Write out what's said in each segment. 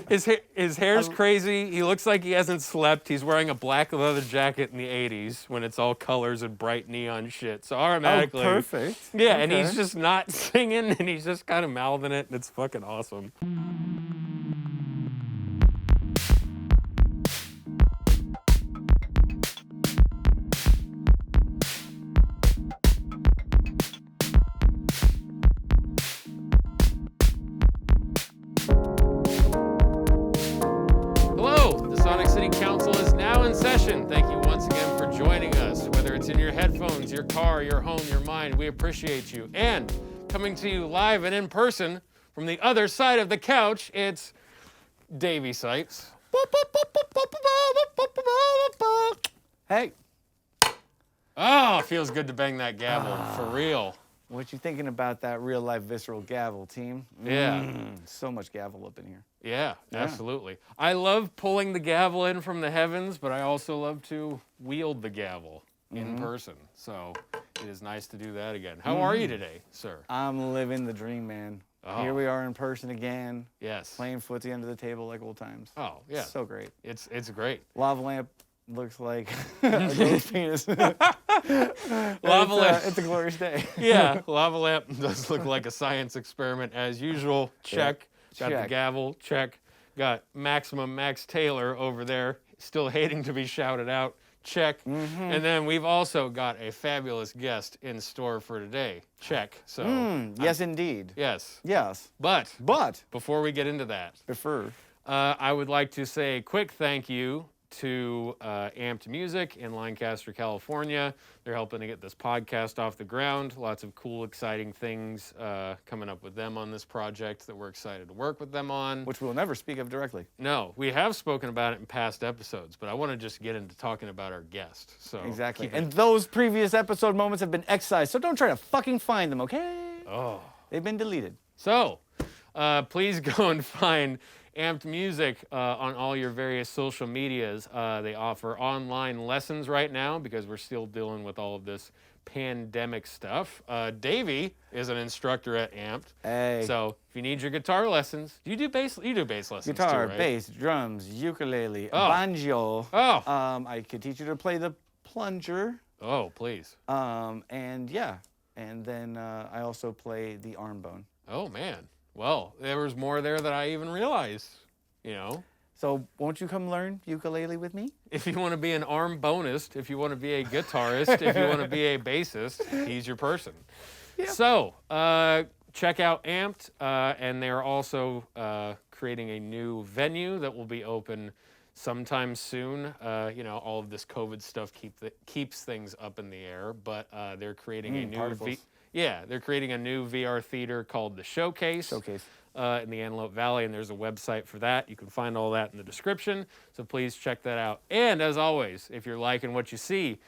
His hair's crazy. He looks like he hasn't slept. He's wearing a black leather jacket in the 80s when it's all colors and bright neon shit. So automatically... Oh, perfect. Yeah, okay. and he's just not singing, and he's just kind of mouthing it, and it's fucking awesome. Thank you once again for joining us, whether it's in your headphones, your car, your home, your mind. We appreciate you. And coming to you live and in person from the other side of the couch, it's Davey Sipes. Hey. Oh, it feels good to bang that gavel, for real. What you thinking about that real-life visceral gavel, team? Yeah. So much gavel up in here. Yeah, absolutely. I love pulling the gavel in from the heavens, but I also love to wield the gavel in person. So it is nice to do that again. How are you today, sir? I'm living the dream, man. Oh. Here we are in person again. Yes. Playing footsie under the table like old times. Oh, yeah. So great. It's great. Lava lamp looks like a ghost penis. Lava lamp. It's a glorious day. Yeah, lava lamp does look like a science experiment as usual. Check. Yeah. Got the gavel. Check. Got Maximum Max Taylor over there, still hating to be shouted out. Check. And then we've also got a fabulous guest in store for today. Check. So. Yes, indeed. Yes. Yes. But before we get into that, I would like to say a quick thank you to Amped Music in Lancaster, California. They're helping to get this podcast off the ground. Lots of cool, exciting things coming up with them on this project that we're excited to work with them on. Which we'll never speak of directly. No, we have spoken about it in past episodes, but I want to just get into talking about our guest. So exactly. And those previous episode moments have been excised, so don't try to fucking find them, okay? Oh. They've been deleted. So, please go and find Amped Music on all your various social medias. They offer online lessons right now because we're still dealing with all of this pandemic stuff. Davey is an instructor at Amped. Hey. So if you need your guitar lessons, you do bass lessons guitar, too, right? bass, drums, ukulele, banjo. Oh. I could teach you to play the plunger. Oh, please. And yeah. And then I also play the arm bone. Oh, man. Well, there was more there than I even realized, you know. So won't you come learn ukulele with me? If you want to be an arm bonist, if you want to be a guitarist, if you want to be a bassist, he's your person. Yep. So check out Amped, and they're also creating a new venue that will be open sometime soon. You know, all of this COVID stuff keeps things up in the air, but they're creating a new... they're creating a new VR theater called The Showcase. In the Antelope Valley, and there's a website for that. You can find all that in the description, so please check that out. And as always, if you're liking what you see,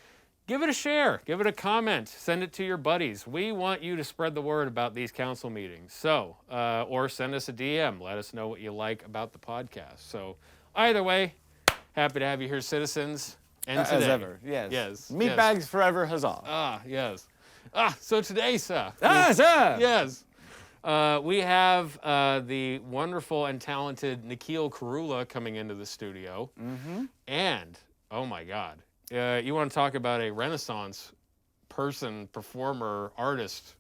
give it a share, give it a comment, send it to your buddies. We want you to spread the word about these council meetings. So, or send us a DM. Let us know what you like about the podcast. So, either way, happy to have you here, citizens. And today, as ever, yes. Yes. Meatbags forever, huzzah. Ah, yes. So today, sir. Sir. Yes. We have the wonderful and talented Nikhil Korula coming into the studio. And, oh my God, you want to talk about a Renaissance person, performer, artist,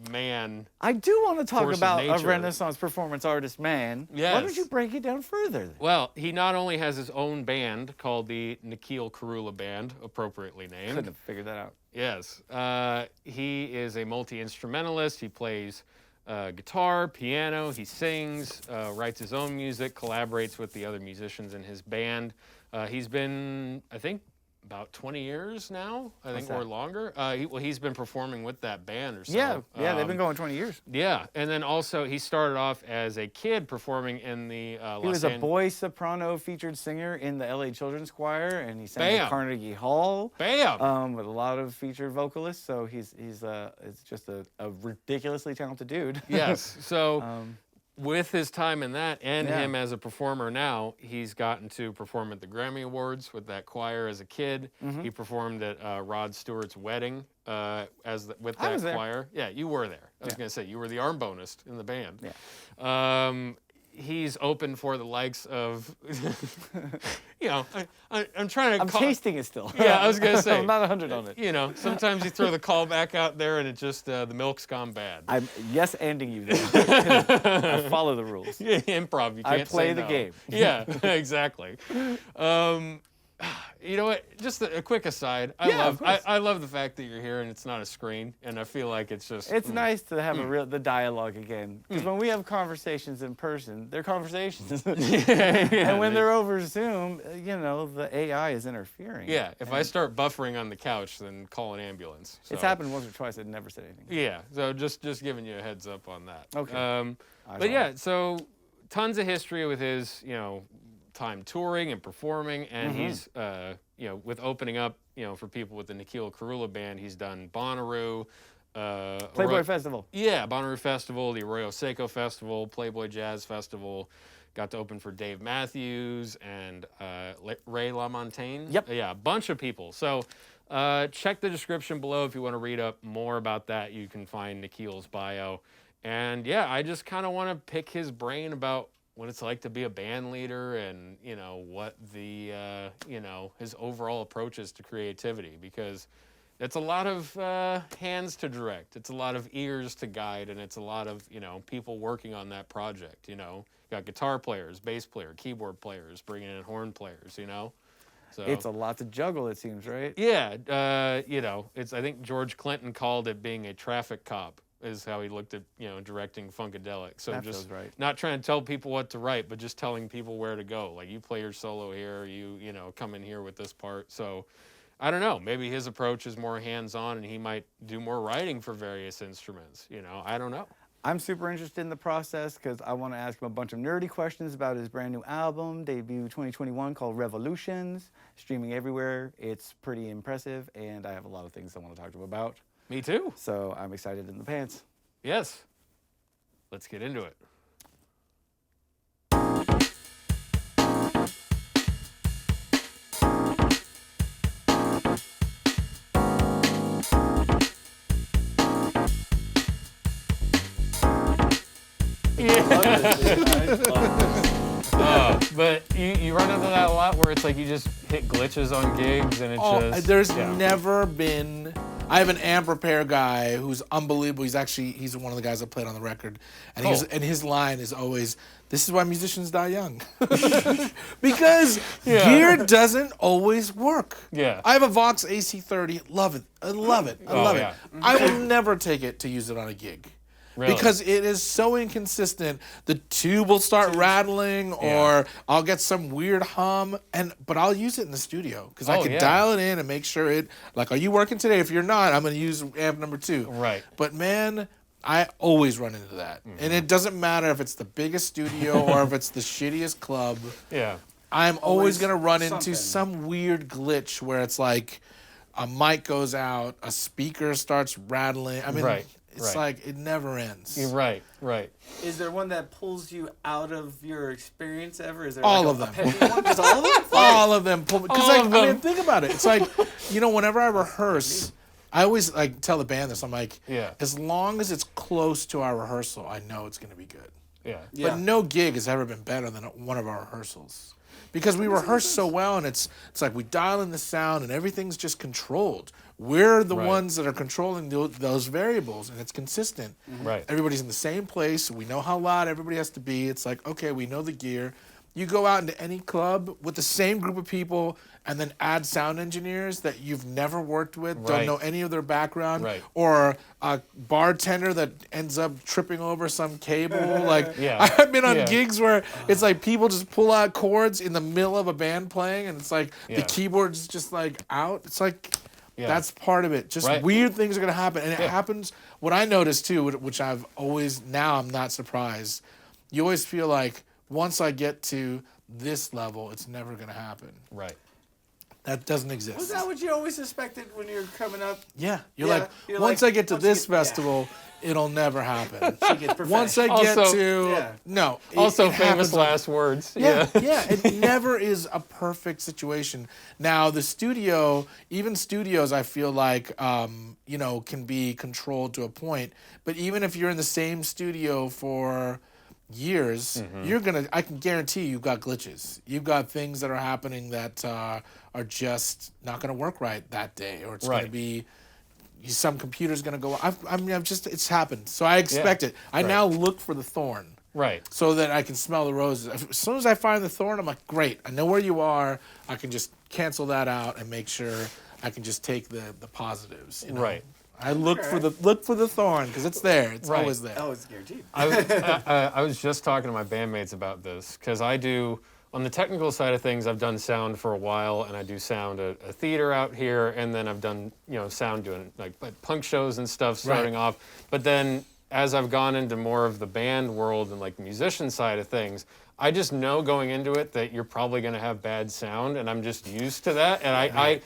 man. I do want to talk about a nature. Renaissance performance artist man. Yes. Why don't you break it down further? Well, he not only has his own band called the Nikhil Korula Band, appropriately named. Couldn't have figured that out. Yes. He is a multi-instrumentalist. He plays guitar, piano, he sings, writes his own music, collaborates with the other musicians in his band. He's been, I think, about 20 years now, or longer. He's been performing with that band or so. Yeah, they've been going 20 years. Yeah, and then also he started off as a kid performing in the He was a boy soprano featured singer in the LA Children's Choir, and he sang at Carnegie Hall. Bam! With a lot of featured vocalists, so he's just a ridiculously talented dude. Yes, so... with his time in that and him as a performer now, he's gotten to perform at the Grammy Awards with that choir as a kid. He performed at Rod Stewart's wedding with that choir. Yeah, you were there. I was going to say, you were the arm bonist in the band. Yeah. he's open for the likes of, you know, I'm trying to. I'm tasting it still. Yeah, I was gonna say. I'm not 100 on it. You know, sometimes you throw the call back out there and it just the milk's gone bad. I'm yes-anding you there. I follow the rules. Yeah, improv. You can't I play say the no. game. Yeah, exactly. You know what? Just a quick aside. I love the fact that you're here and it's not a screen, and I feel like it's just. It's nice to have the dialogue again, because when we have conversations in person, they're conversations, and when they're over Zoom, you know, the AI is interfering. Yeah, if I start buffering on the couch, then call an ambulance. So. It's happened once or twice. I never said anything. Yeah, so just giving you a heads up on that. Okay. But yeah, so tons of history with his, you know, time touring and performing, and he's, you know, with opening up, you know, for people with the Nikhil Korula Band, he's done Bonnaroo, Playboy Festival. Yeah, Bonnaroo Festival, the Arroyo Seco Festival, Playboy Jazz Festival. Got to open for Dave Matthews and Ray Lamontagne. Yep. Yeah, a bunch of people. So check the description below if you want to read up more about that. You can find Nikhil's bio. And yeah, I just kind of want to pick his brain about what it's like to be a band leader, and you know what the you know, his overall approach is to creativity, because it's a lot of hands to direct, it's a lot of ears to guide, and it's a lot of, you know, people working on that project. You know, you got guitar players, bass player, keyboard players, bringing in horn players. You know, so It's a lot to juggle, it seems, right? yeah. You know, it's, I think George Clinton called it being a traffic cop, is how he looked at, you know, directing Funkadelic. So That just feels right. not trying to tell people what to write, but just telling people where to go. Like, you play your solo here, you know, come in here with this part. So I don't know, maybe his approach is more hands-on and he might do more writing for various instruments. You know, I don't know. I'm super interested in the process because I want to ask him a bunch of nerdy questions about his brand new album, debut 2021, called Revolutions, streaming everywhere. It's pretty impressive, and I have a lot of things I want to talk to him about. Me too. So I'm excited in the pants. Yes. Let's get into it. But you run into that a lot where it's like you just hit glitches on gigs and it's There's never been. I have an amp repair guy who's unbelievable. He's one of the guys that played on the record, and and his line is always, "This is why musicians die young," because gear doesn't always work. Yeah. I have a Vox AC30. Love it. I love it. I love it. I will never take it to use it on a gig. Really? Because it is so inconsistent. The tube will start rattling, or I'll get some weird hum, but I'll use it in the studio because I can dial it in and make sure it. Like, are you working today? If you're not, I'm going to use amp number 2. Right. But man, I always run into that, and it doesn't matter if it's the biggest studio or if it's the shittiest club. Yeah. I'm always going to run into some weird glitch where it's like a mic goes out, a speaker starts rattling. I mean. It's like it never ends. You're right. Is there one that pulls you out of your experience ever? Is there all like of them? A petty one? Is all of them? All of them. Because All of them. I mean, think about it. It's like, you know, whenever I rehearse, I always like tell the band this. I'm like, as long as it's close to our rehearsal, I know it's going to be good. Yeah. But no gig has ever been better than one of our rehearsals. Because we rehearse so well, and it's like we dial in the sound, and everything's just controlled. We're the ones that are controlling those variables, and it's consistent. Right. Everybody's in the same place. We know how loud everybody has to be. It's like, okay, we know the gear. You go out into any club with the same group of people and then add sound engineers that you've never worked with, don't know any of their background, or a bartender that ends up tripping over some cable. Like, I've been on gigs where it's like people just pull out chords in the middle of a band playing, and it's like the keyboard's just like out. It's like, that's part of it. Just weird things are going to happen. And it happens, what I noticed too, which I've always, now I'm not surprised, you always feel like, once I get to this level, it's never going to happen. Right. That doesn't exist. Was that what you always suspected when you were coming up? Yeah. You're like, once I get to this festival, it'll never happen. Once I get no. Also it famous last words. Yeah. It never is a perfect situation. Now, the studio, even studios, I feel like, you know, can be controlled to a point. But even if you're in the same studio for, years, I can guarantee you've got glitches. You've got things that are happening that are just not going to work right that day, or it's going to be some computer's going to go. It's happened. So I expect it. I now look for the thorn. Right. So that I can smell the roses. As soon as I find the thorn, I'm like, great. I know where you are. I can just cancel that out and make sure I can just take the positives. You know? Right. I look for the thorn because it's there. It's always there. Oh, it's guaranteed. I was just talking to my bandmates about this because I do, on the technical side of things, I've done sound for a while, and I do sound at a theater out here, and then I've done sound doing like punk shows and stuff starting off. But then as I've gone into more of the band world and like the musician side of things, I just know going into it that you're probably going to have bad sound, and I'm just used to that, and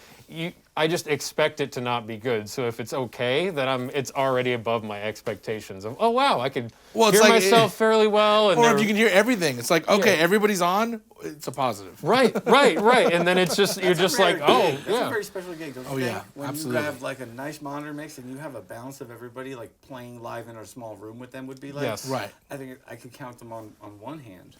I just expect it to not be good. So if it's okay, then it's already above my expectations of, oh wow, I could hear myself fairly well. And or if you can hear everything, it's like, okay, everybody's on, it's a positive. Right. And then it's just, you're just like, That's a very special gig, don't you think? When absolutely. you have like a nice monitor mix and you have a balance of everybody like playing live in a small room with them would be like. Yes. Right. I think I could count them on one hand.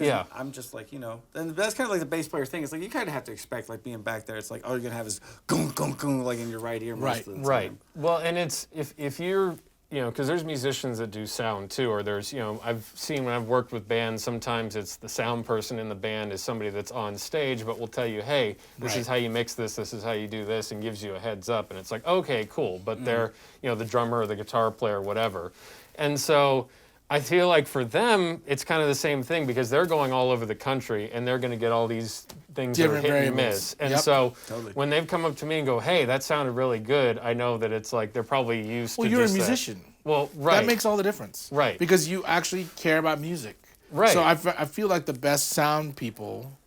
Yeah. I'm just like, and that's kind of like the bass player thing. It's like you kind of have to expect like being back there. It's like all you're gonna have is gung gung gung like in your right ear most of the time. Right. Well, and it's if you're because there's musicians that do sound too, or there's I've seen when I've worked with bands, sometimes it's the sound person in the band is somebody that's on stage, but will tell you, hey, this is how you mix this is how you do this, and gives you a heads up, and it's like, okay, cool, but they're the drummer or the guitar player, whatever, and so. I feel like for them, it's kind of the same thing because they're going all over the country and they're going to get all these things that are hit and miss. And so when they've come up to me and go, hey, that sounded really good, I know that it's like they're probably used to Well, you're a just musician. Well, right. That makes all the difference. Right. Because you actually care about music. Right. So I feel like the best sound people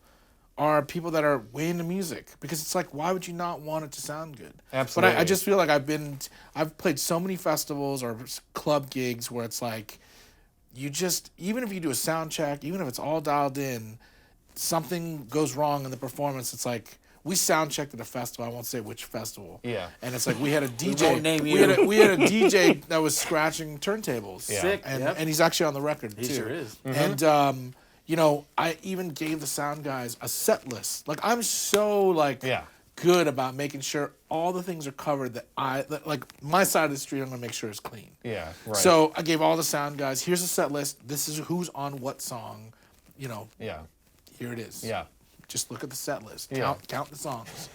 are people that are way into music because it's like, why would you not want it to sound good? Absolutely. But I just feel like I've played so many festivals or club gigs where it's like, even if you do a sound check, even if it's all dialed in, something goes wrong in the performance. It's like, we sound checked at a festival. I won't say which festival. Yeah. And it's like we had a DJ. won't name you. We had a DJ that was scratching turntables. Yeah. Sick. And he's actually on the record too. He sure is. And I even gave the sound guys a set list. Like I'm so good about making sure all the things are covered that like my side of the street I'm gonna make sure is clean. Yeah, right. So I gave all the sound guys, here's a set list, this is who's on what song, Yeah. Here it is. Yeah. Just look at the set list. Yeah. Count the songs.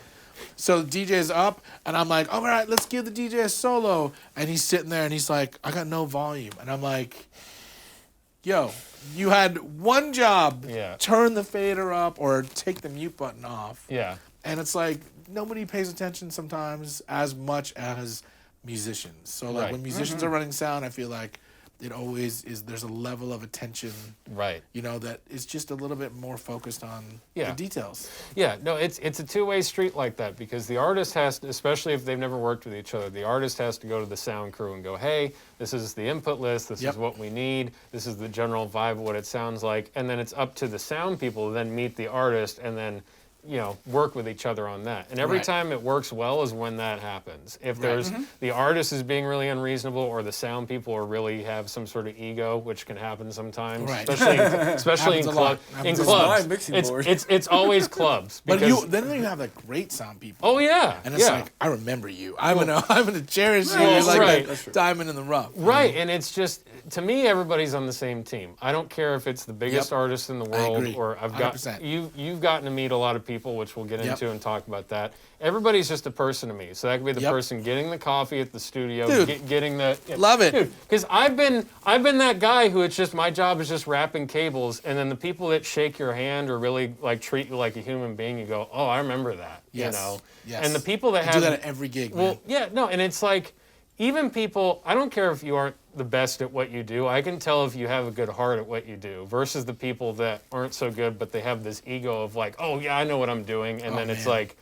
So the DJ's up and I'm like, all right, let's give the DJ a solo. And he's sitting there and he's like, I got no volume. And I'm like, yo, you had one job. Yeah. Turn the fader up or take the mute button off. Yeah. And it's like nobody pays attention sometimes as much as musicians. So like when musicians are running sound, I feel like it always is. There's a level of attention, right? That is just a little bit more focused on the details. Yeah, no, it's a two-way street like that because the artist has to, especially if they've never worked with each other, the artist has to go to the sound crew and go, hey, this is the input list, this is what we need, this is the general vibe of what it sounds like, and then it's up to the sound people to then meet the artist and then work with each other on that. And every time it works well is when that happens. If there's the artist is being really unreasonable or the sound people are really have some sort of ego, which can happen sometimes, especially in clubs. It's always clubs. But then you have like great sound people. Oh yeah. And it's like, I remember you. I'm gonna cherish you. You're like a diamond in the rough. Right. And it's just, to me, everybody's on the same team. I don't care if it's the biggest artist in the world or you've gotten to meet a lot of people, which we'll get into and talk about that. Everybody's just a person to me. So that could be the person getting the coffee at the studio, getting the love it. Because I've been that guy who it's just my job is just wrapping cables, and then the people that shake your hand or really like treat you like a human being, you go, oh, I remember that. Yes. And the people that do that at every gig. Well, and it's like even people. I don't care if you aren't the best at what you do. I can tell if you have a good heart at what you do versus the people that aren't so good, but they have this ego of like, oh yeah, I know what I'm doing. And then it's like,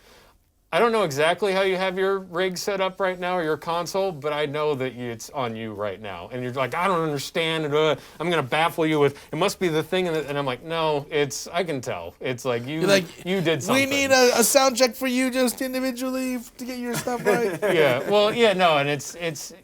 I don't know exactly how you have your rig set up right now or your console, but I know that it's on you right now. And you're like, I don't understand. I'm going to baffle you with, it must be the thing. And I'm like, no, I can tell. It's like you did something. We need a sound check for you just individually to get your stuff right. Yeah, well, yeah, no, and it's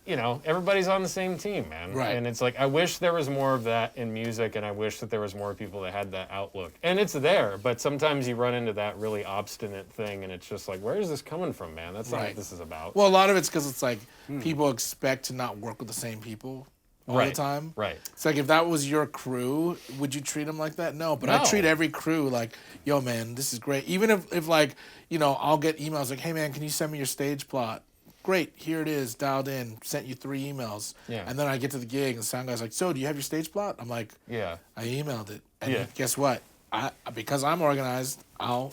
everybody's on the same team, man. Right. And it's like, I wish there was more of that in music, and I wish that there was more people that had that outlook. And it's there, but sometimes you run into that really obstinate thing, and it's just like, where is this coming from, man? That's not what this is about. Well, a lot of it's because it's like people expect to not work with the same people all the time. Right. It's like if that was your crew, would you treat them like that? No, but I No. treat every crew like, yo, man, this is great. Even if like, I'll get emails like, hey, man, can you send me your stage plot? Great, here it is, dialed in, sent you 3 emails. Yeah. And then I get to the gig and the sound guy's like, so do you have your stage plot? I'm like, Yeah. I emailed it. And Yeah. guess what? Because I'm organized,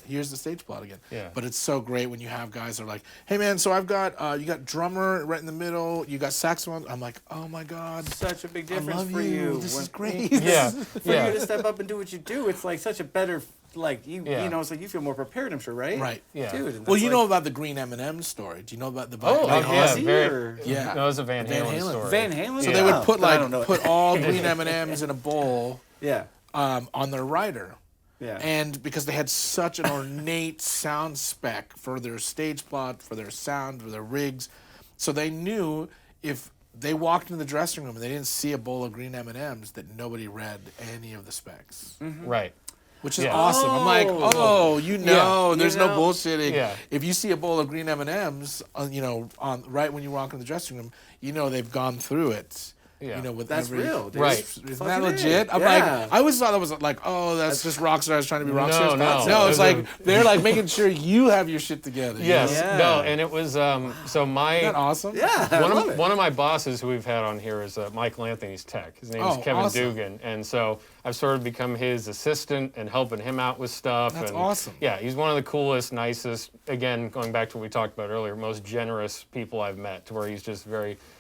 here's the stage plot again. Yeah. But it's so great when you have guys that are like, hey man, so I've got you got drummer right in the middle, you got saxophone. I'm like, oh my god, Such a big I difference love for you. This when- is great. Yeah. For you to step up and do what you do, it's like such a better, like you Yeah. know, it's like you feel more prepared. I'm sure, right? Right. Yeah. Dude. and Well, that's you like- know about the Green M&M story. Do you know about the Oh, Van yeah, Ozzy very. or- Yeah. No, it was a Van Van Halen Halen. story. Van Halen. So Yeah. they would Oh, put then I don't know it. put all green M&Ms in a bowl Yeah. on their rider. Yeah. And because they had such an ornate sound spec for their stage plot, for their sound, for their rigs, so they knew if they walked into the dressing room and they didn't see a bowl of green M&Ms, that nobody read any of the specs, Right. which is Yeah. awesome. I'm like, Oh. there's no know. bullshitting. Yeah. If you see a bowl of green M&Ms, on right when you walk in the dressing room, they've gone through it. Yeah. With That's every, real, dude. Right. Isn't that Fucking legit? A. I'm Yeah. like, I always thought that was like, oh, that's just rock stars trying to be rock No, stars. no. No, it's There's like they're like making sure you have your shit together. you Yes. know? Yeah. No, and it was so my Isn't that awesome? Yeah. I love it. one of my bosses who we've had on here is Michael Anthony's tech. His name is Oh, Kevin awesome. Dugan, and so I've sort of become his assistant and helping him out with stuff. That's and awesome. Yeah, he's one of the coolest, nicest. Again, going back to what we talked about earlier, most generous people I've met. To where he's just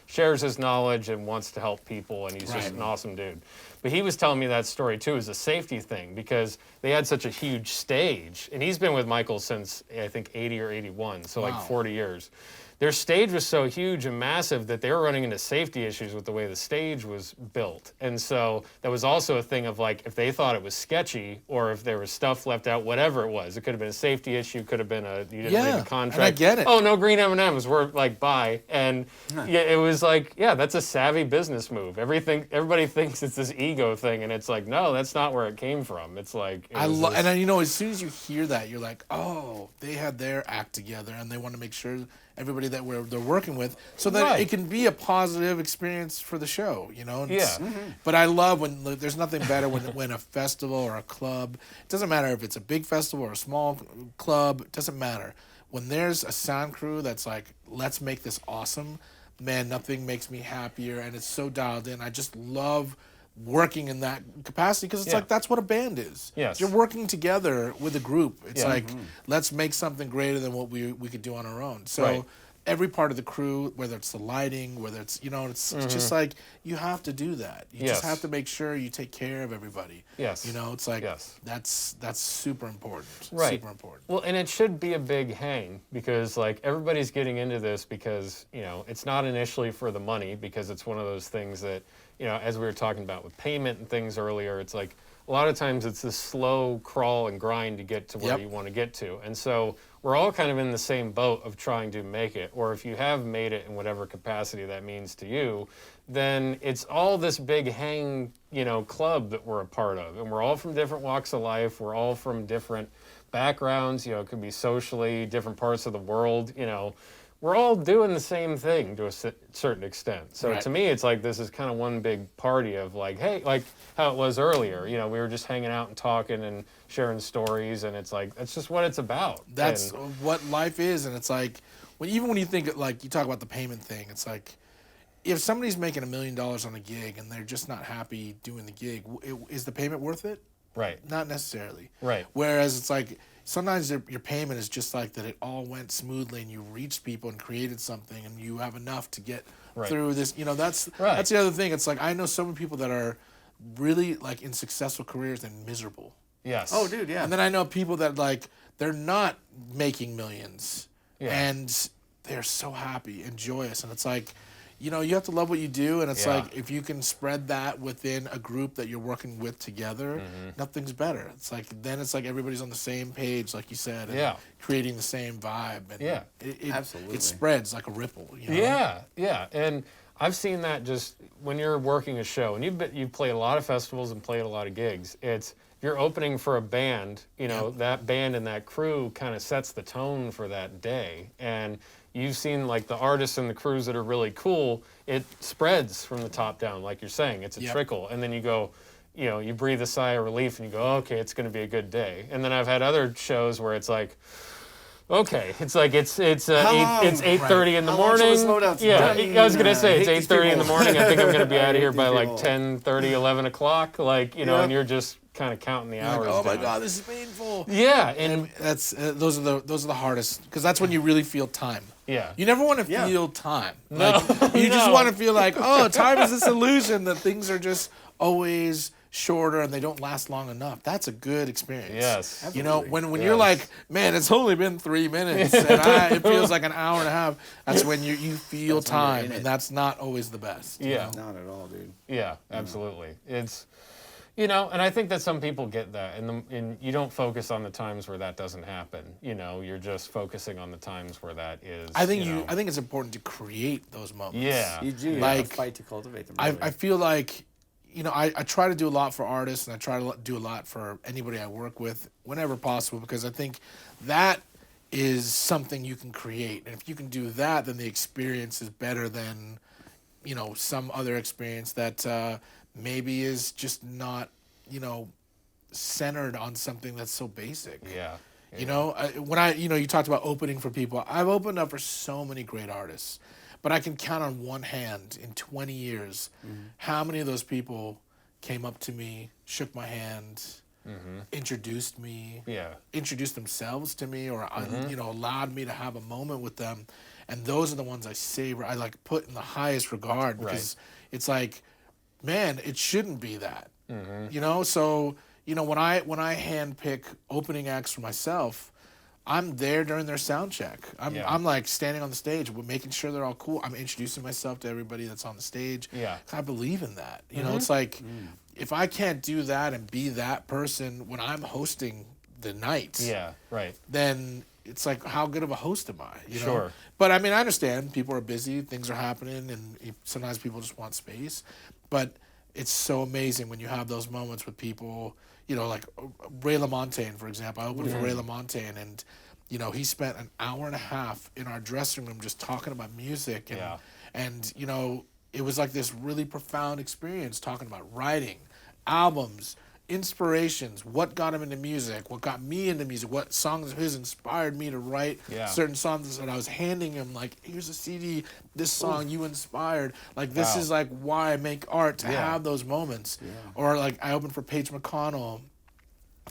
shares his knowledge and wants to help people, and he's just an awesome dude. But he was telling me that story too, as a safety thing, because they had such a huge stage, and he's been with Michael since I think 80 or 81, so like Wow. 40 years. Their stage was so huge and massive that they were running into safety issues with the way the stage was built. And so that was also a thing of like, if they thought it was sketchy or if there was stuff left out, whatever it was, it could have been a safety issue, could have been you didn't Yeah, read the contract. and I get it. Oh, no green M&Ms, we're like, bye. And yeah, it was like, yeah, that's a savvy business move. Everybody thinks it's this ego thing, and it's like, no, that's not where it came from. It's like, And then, as soon as you hear that, you're like, oh, they had their act together, and they want to make sure everybody that they're working with, so that Right. it can be a positive experience for the show, And Yeah. But I love when there's nothing better when a festival or a club, it doesn't matter if it's a big festival or a small club, it doesn't matter. When there's a sound crew that's like, let's make this awesome, man, nothing makes me happier, and it's so dialed in. I just love working in that capacity because it's Yeah. like that's what a band is. Yes. You're working together with a group. It's Yeah. like let's make something greater than what we could do on our own. So Right. every part of the crew, whether it's the lighting, whether it's it's just like you have to do that. You just Yes. have to make sure you take care of everybody. Yes. It's like Yes. that's super important. Right. Super important. Well, and it should be a big hang because like everybody's getting into this because, it's not initially for the money, because it's one of those things that, as we were talking about with payment and things earlier, it's like a lot of times it's this slow crawl and grind to get to where Yep. you want to get to. And so we're all kind of in the same boat of trying to make it, or if you have made it in whatever capacity that means to you, then it's all this big hang, club that we're a part of. And we're all from different walks of life. We're all from different backgrounds, it could be socially, different parts of the world, we're all doing the same thing to a certain extent. So Right. to me, it's like this is kind of one big party of like, hey, like how it was earlier. We were just hanging out and talking and sharing stories, and it's like that's just what it's about. That's And- what life is, and it's like even when you think like you talk about the payment thing, it's like if somebody's making $1 million on a gig and they're just not happy doing the gig, is the payment worth it? right. Not necessarily. Right. Whereas it's like sometimes your payment is just like that it all went smoothly and you reached people and created something and you have enough to get Right. through this. That's Right. that's the other thing. It's like I know so many people that are really like in successful careers and miserable. Yes. Oh, dude, yeah. And then I know people that like they're not making millions and they're so happy and joyous, and it's like, you know, you have to love what you do, and it's like if you can spread that within a group that you're working with together, nothing's better. It's like then it's like everybody's on the same page, like you said, and creating the same vibe. And absolutely. It spreads like a ripple. You know? Yeah, and I've seen that just when you're working a show, and you've played a lot of festivals and played a lot of gigs. It's you're opening for a band, you know, that band and that crew kind of sets the tone for that day, and you've seen like the artists and the crews that are really cool, it spreads from the top down, like you're saying. It's a trickle. And then you go, you know, you breathe a sigh of relief and you go, okay, it's going to be a good day. And then I've had other shows where it's like, okay, it's like it's 8:30 in the morning. I was gonna say it's 8:30 in the morning. I think I'm gonna be out of here by like 10:30, 11 o'clock. Like, you know, and you're just kind of counting the hours. Like, oh my down. God, this is painful. Yeah, and that's those are the hardest, because that's when you really feel time. Yeah. You never want to feel time. No. Like, you just want to feel like, oh, time is this illusion that things are just always shorter and they don't last long enough. That's a good experience. Yes. Absolutely. You know, when you're like, man, it's only been 3 minutes and it feels like an hour and a half, that's when you feel time, and that's not always the best. Yeah. You know? Not at all, dude. Yeah, absolutely. It's, you know, and I think that some people get that, and you don't focus on the times where that doesn't happen. You know, you're just focusing on the times where that is. I think I think it's important to create those moments. Yeah. You do. Like, You have to fight to cultivate them. Really. I feel like, you know, I try to do a lot for artists, and I try to do a lot for anybody I work with whenever possible, because I think that is something you can create. And if you can do that, then the experience is better than, you know, some other experience that maybe is just not, you know, centered on something that's so basic. Yeah. You know, when you talked about opening for people, I've opened up for so many great artists, but I can count on one hand in 20 years how many of those people came up to me, shook my hand, introduced me, introduced themselves to me, or you know, allowed me to have a moment with them. And those are the ones I savor. I like put in the highest regard, because it's like, man, it shouldn't be that. You know, so you know, when I handpick opening acts for myself, I'm there during their sound check. I'm like standing on the stage. We're making sure they're all cool. I'm introducing myself to everybody that's on the stage. Yeah. I believe in that. You know, it's like if I can't do that and be that person when I'm hosting the night. Yeah. Right. Then it's like, how good of a host am I? You know? Sure. But I mean, I understand people are busy, things are happening, and sometimes people just want space. But it's so amazing when you have those moments with people, you know, like Ray Lamontagne, for example. I opened for Ray Lamontagne, and, you know, he spent an hour and a half in our dressing room just talking about music. And you know, it was like this really profound experience, talking about writing, albums, inspirations, what got him into music, what got me into music, what songs of his inspired me to write certain songs that I was handing him, like, here's a CD, this song you inspired, like, this is like why I make art, to have those moments. Or like I opened for Paige McConnell,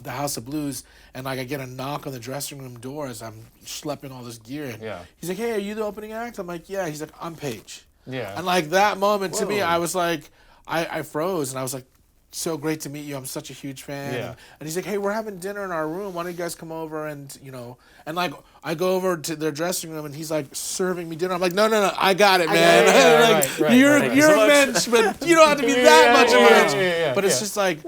the House of Blues, and like I get a knock on the dressing room door as I'm schlepping all this gear in. He's like, hey, are you the opening act? I'm like, yeah. He's like, I'm Paige. And like that moment to me, I was like, I froze, and I was like, so great to meet you. I'm such a huge fan. And he's like, hey, we're having dinner in our room. Why don't you guys come over? And, you know, and like I go over to their dressing room, and he's like serving me dinner. I'm like, no, I got it, man. You're a mensch, but you don't have to be that much of a mensch. But it's just like,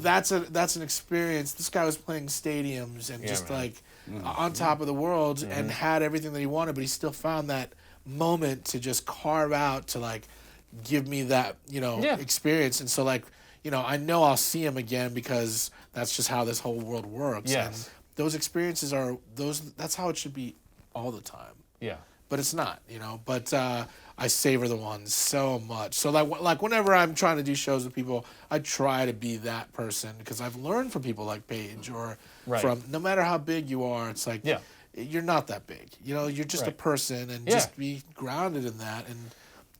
that's an experience. This guy was playing stadiums and just like on top of the world and had everything that he wanted, but he still found that moment to just carve out to like give me that, you know, experience. And so like, you know, I know I'll see him again, because that's just how this whole world works. And those experiences that's how it should be all the time. But it's not, you know, but I savor the ones so much. So like whenever I'm trying to do shows with people, I try to be that person, because I've learned from people like Paige, or from, no matter how big you are, it's like, you're not that big. You know, you're just a person, and just be grounded in that, and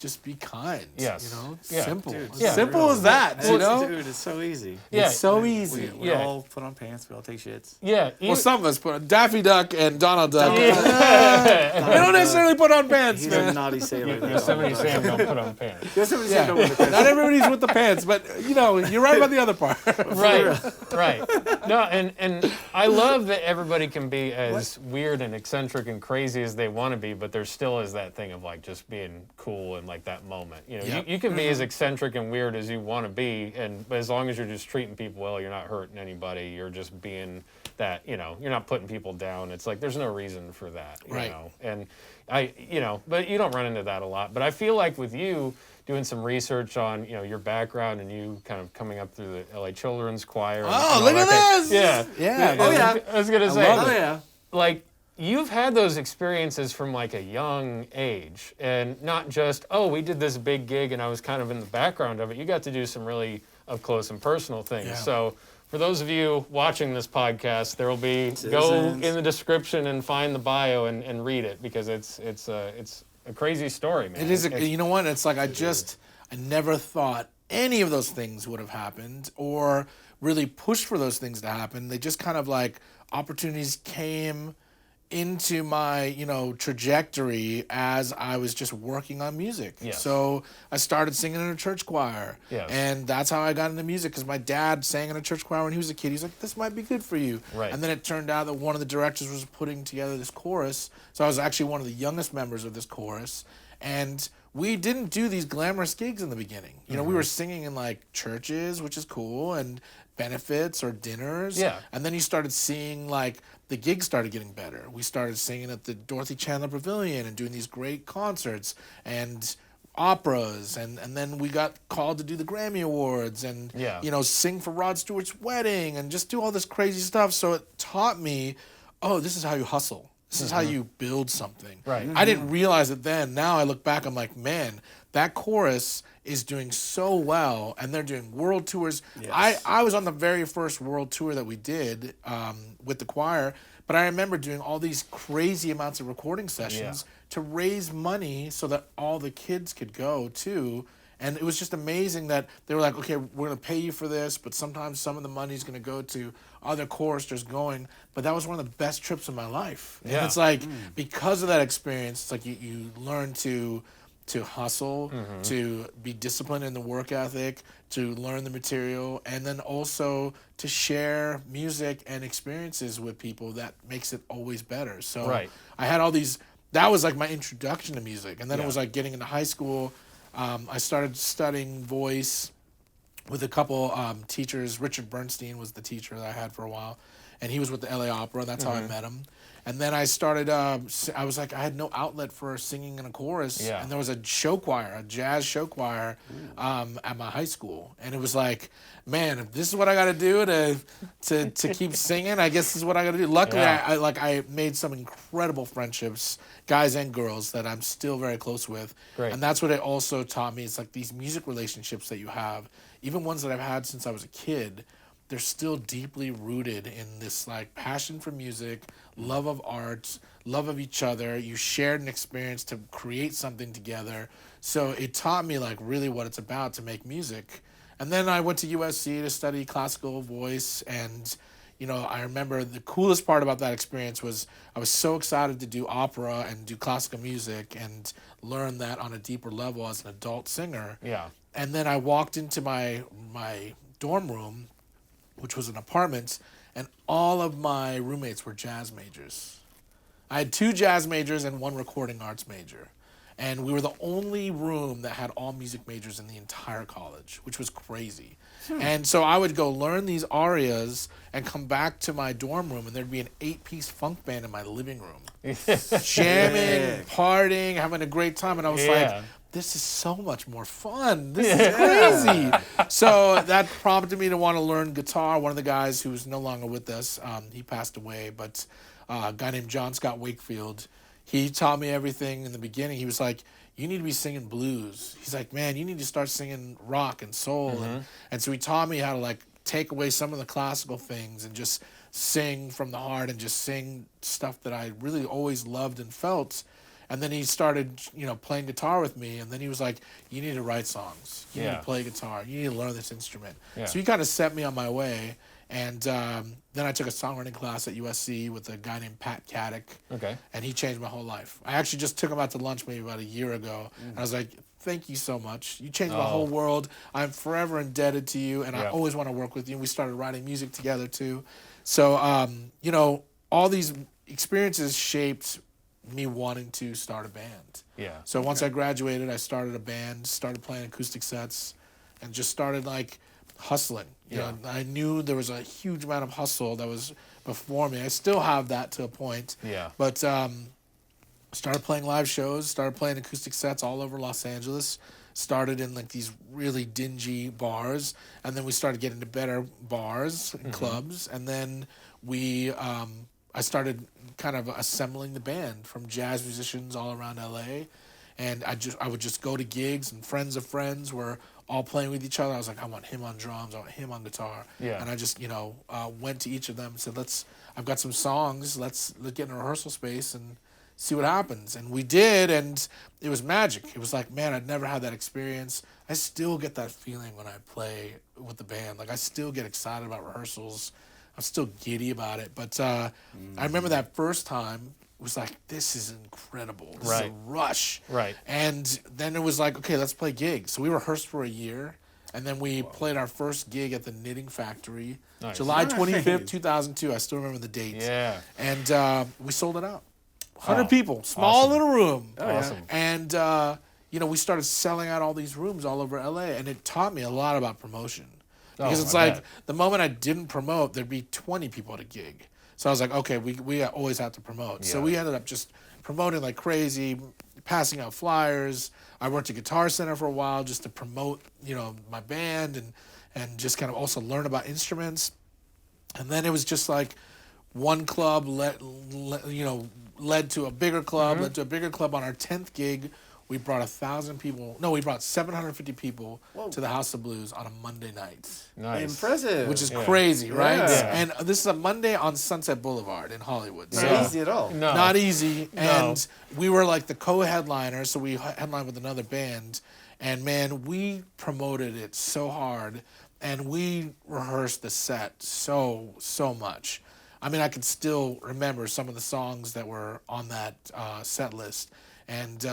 just be kind. Yes. You know, Yeah. simple. Dude, As simple as that. Well, You know. dude, it's so easy. Yeah. It's so easy. We Yeah. all put on pants. We all take shits. Yeah. Well, some of us put on Daffy Duck and Donald Duck. Yeah. They don't necessarily put on pants, He's a man. naughty sailor. though. Yosemite Sam don't put on pants. Yosemite Yeah. Sam don't wear the pants. Not everybody's with the pants, but you know, you're right about the other part. Right, right. No, and I love that everybody can be as weird and eccentric and crazy as they want to be, but there still is that thing of like just being cool in like that moment. You know, Yep. you can be as eccentric and weird as you want to be, but as long as you're just treating people well, you're not hurting anybody. You're just being that. You know, you're not putting people down. It's like there's no reason for that. You Right. know, and but you don't run into that a lot. But I feel like with you doing some research on your background and you kind of coming up through the LA Children's Choir. And Oh, all look that at thing. this! Yeah. Yeah. Oh, yeah. I was gonna say. love Oh yeah. Like you've had those experiences from like a young age, and not just we did this big gig and I was kind of in the background of it. You got to do some really up close and personal things. Yeah. So for those of you watching this podcast, there will be go Citizens. in the description and find the bio and read it because it's a crazy story, man. It is. It's- You know what? It's like I never thought any of those things would have happened or really pushed for those things to happen. They just kind of like opportunities came into my trajectory as I was just working on music. Yes. So I started singing in a church choir. Yes. And that's how I got into music because my dad sang in a church choir when he was a kid. He's like, this might be good for you. Right. And then it turned out that one of the directors was putting together this chorus. So I was actually one of the youngest members of this chorus. And we didn't do these glamorous gigs in the beginning. You know, we were singing in like churches, which is cool, and benefits or dinners. Yeah. And then you started seeing like the gigs started getting better. We started singing at the Dorothy Chandler Pavilion and doing these great concerts and operas, and then we got called to do the Grammy Awards and sing for Rod Stewart's wedding and just do all this crazy stuff. So it taught me, oh, this is how you hustle. This is how you build something. Right. I didn't realize it then. Now I look back, I'm like, man, that chorus is doing so well, and they're doing world tours. Yes. I was on the very first world tour that we did with the choir, but I remember doing all these crazy amounts of recording sessions to raise money so that all the kids could go too. And it was just amazing that they were like, okay, we're going to pay you for this, but sometimes some of the money's going to go to other choristers going. But that was one of the best trips of my life. And Yeah. it's like, because of that experience, it's like you learn to hustle, to be disciplined in the work ethic, to learn the material, and then also to share music and experiences with people that makes it always better. So Right. I had all these, that was like my introduction to music. And then it Yeah. was like getting into high school. I started studying voice with a couple teachers. Richard Bernstein was the teacher that I had for a while, and he was with the LA Opera. That's how I met him. And then I started, I was like, I had no outlet for singing in a chorus. Yeah. And there was a show choir, a jazz show choir at my high school. And it was like, man, if this is what I got to do to keep singing, I guess this is what I got to do. Luckily, Yeah. I made some incredible friendships, guys and girls, that I'm still very close with. Great. And that's what it also taught me. It's like these music relationships that you have, even ones that I've had since I was a kid, they're still deeply rooted in this like passion for music, love of art, love of each other. You shared an experience to create something together. So it taught me like really what it's about to make music. And then I went to USC to study classical voice, and I remember the coolest part about that experience was I was so excited to do opera and do classical music and learn that on a deeper level as an adult singer. Yeah. And then I walked into my dorm room, which was an apartment, and all of my roommates were jazz majors. I had 2 jazz majors and 1 recording arts major. And we were the only room that had all music majors in the entire college, which was crazy. And so I would go learn these arias and come back to my dorm room, and there'd be an 8-piece funk band in my living room. Jamming, partying, having a great time. And I was like, this is so much more fun. This is crazy. So that prompted me to want to learn guitar. One of the guys who's no longer with us, he passed away, but a guy named John Scott Wakefield, he taught me everything in the beginning. He was like, you need to be singing blues. He's like, man, you need to start singing rock and soul. And so he taught me how to like take away some of the classical things and just sing from the heart and just sing stuff that I really always loved and felt. And then he started, playing guitar with me. And then he was like, you need to write songs. You need to play guitar. You need to learn this instrument. Yeah. So he kind of set me on my way. And then I took a songwriting class at USC with a guy named Pat Caddick. Okay. And he changed my whole life. I actually just took him out to lunch maybe about a year ago. And I was like, thank you so much. You changed my whole world. I'm forever indebted to you. And I always want to work with you. And we started writing music together too. So, all these experiences shaped me wanting to start a band. Yeah. So once I graduated, I started a band, started playing acoustic sets, and just started like hustling. You know, I knew there was a huge amount of hustle that was before me. I still have that to a point. Yeah. But started playing live shows, started playing acoustic sets all over Los Angeles. Started in like these really dingy bars, and then we started getting to better bars and clubs, and then I started kind of assembling the band from jazz musicians all around LA, and I would just go to gigs, and friends of friends were all playing with each other. I was like, I want him on drums, I want him on guitar, and I just went to each of them and said, I've got some songs, let's get in a rehearsal space and see what happens. And we did, and it was magic. It was like, man, I'd never had that experience. I still get that feeling when I play with the band. Like, I still get excited about rehearsals. I'm still giddy about it. But I remember that first time, it was like, this is incredible. This is a rush. Right. And then it was like, okay, let's play gigs. So we rehearsed for a year, and then we played our first gig at the Knitting Factory, July 25th, 2002. I still remember the date. Yeah. And we sold it out. 100 people, small little room. Awesome. And, we started selling out all these rooms all over LA, and it taught me a lot about promotion. Because it's like, the moment I didn't promote, there'd be 20 people at a gig. So I was like, okay, we always have to promote. Yeah. So we ended up just promoting like crazy, passing out flyers. I worked at Guitar Center for a while just to promote, my band and just kind of also learn about instruments. And then it was just like one club led to a bigger club, led to a bigger club. On our 10th gig, we brought 1,000 people. No, we brought 750 people to the House of Blues on a Monday night. Nice. Impressive. Which is crazy, right? Yeah. And this is a Monday on Sunset Boulevard in Hollywood. Not easy at all. No. Not easy. And we were like the co-headliner, so we headlined with another band. And man, we promoted it so hard, and we rehearsed the set so much. I mean, I can still remember some of the songs that were on that set list. And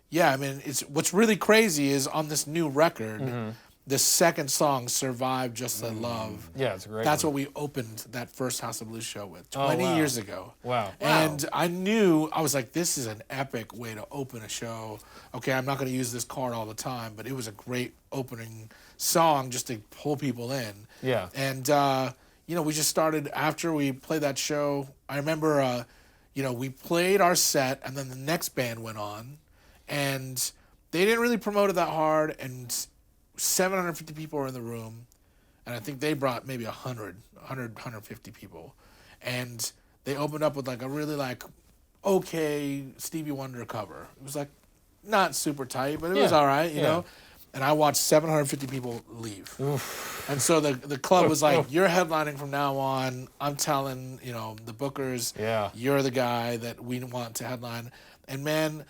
it's what's really crazy is on this new record, the second song, Survive Just Let Love. Yeah, it's a great That's one. what we opened that first House of Blues show with 20 years ago. Wow. And I was like, this is an epic way to open a show. Okay, I'm not going to use this card all the time, but it was a great opening song just to pull people in. Yeah. And, we just started after we played that show. I remember, we played our set, and then the next band went on, and they didn't really promote it that hard, and 750 people were in the room, and I think they brought maybe 150 people, and they opened up with like a really okay Stevie Wonder cover. It was like not super tight, but it was all right, you know. And I watched 750 people leave. Oof. And so the club was like, you're headlining from now on. I'm telling, the bookers, you're the guy that we want to headline. And man,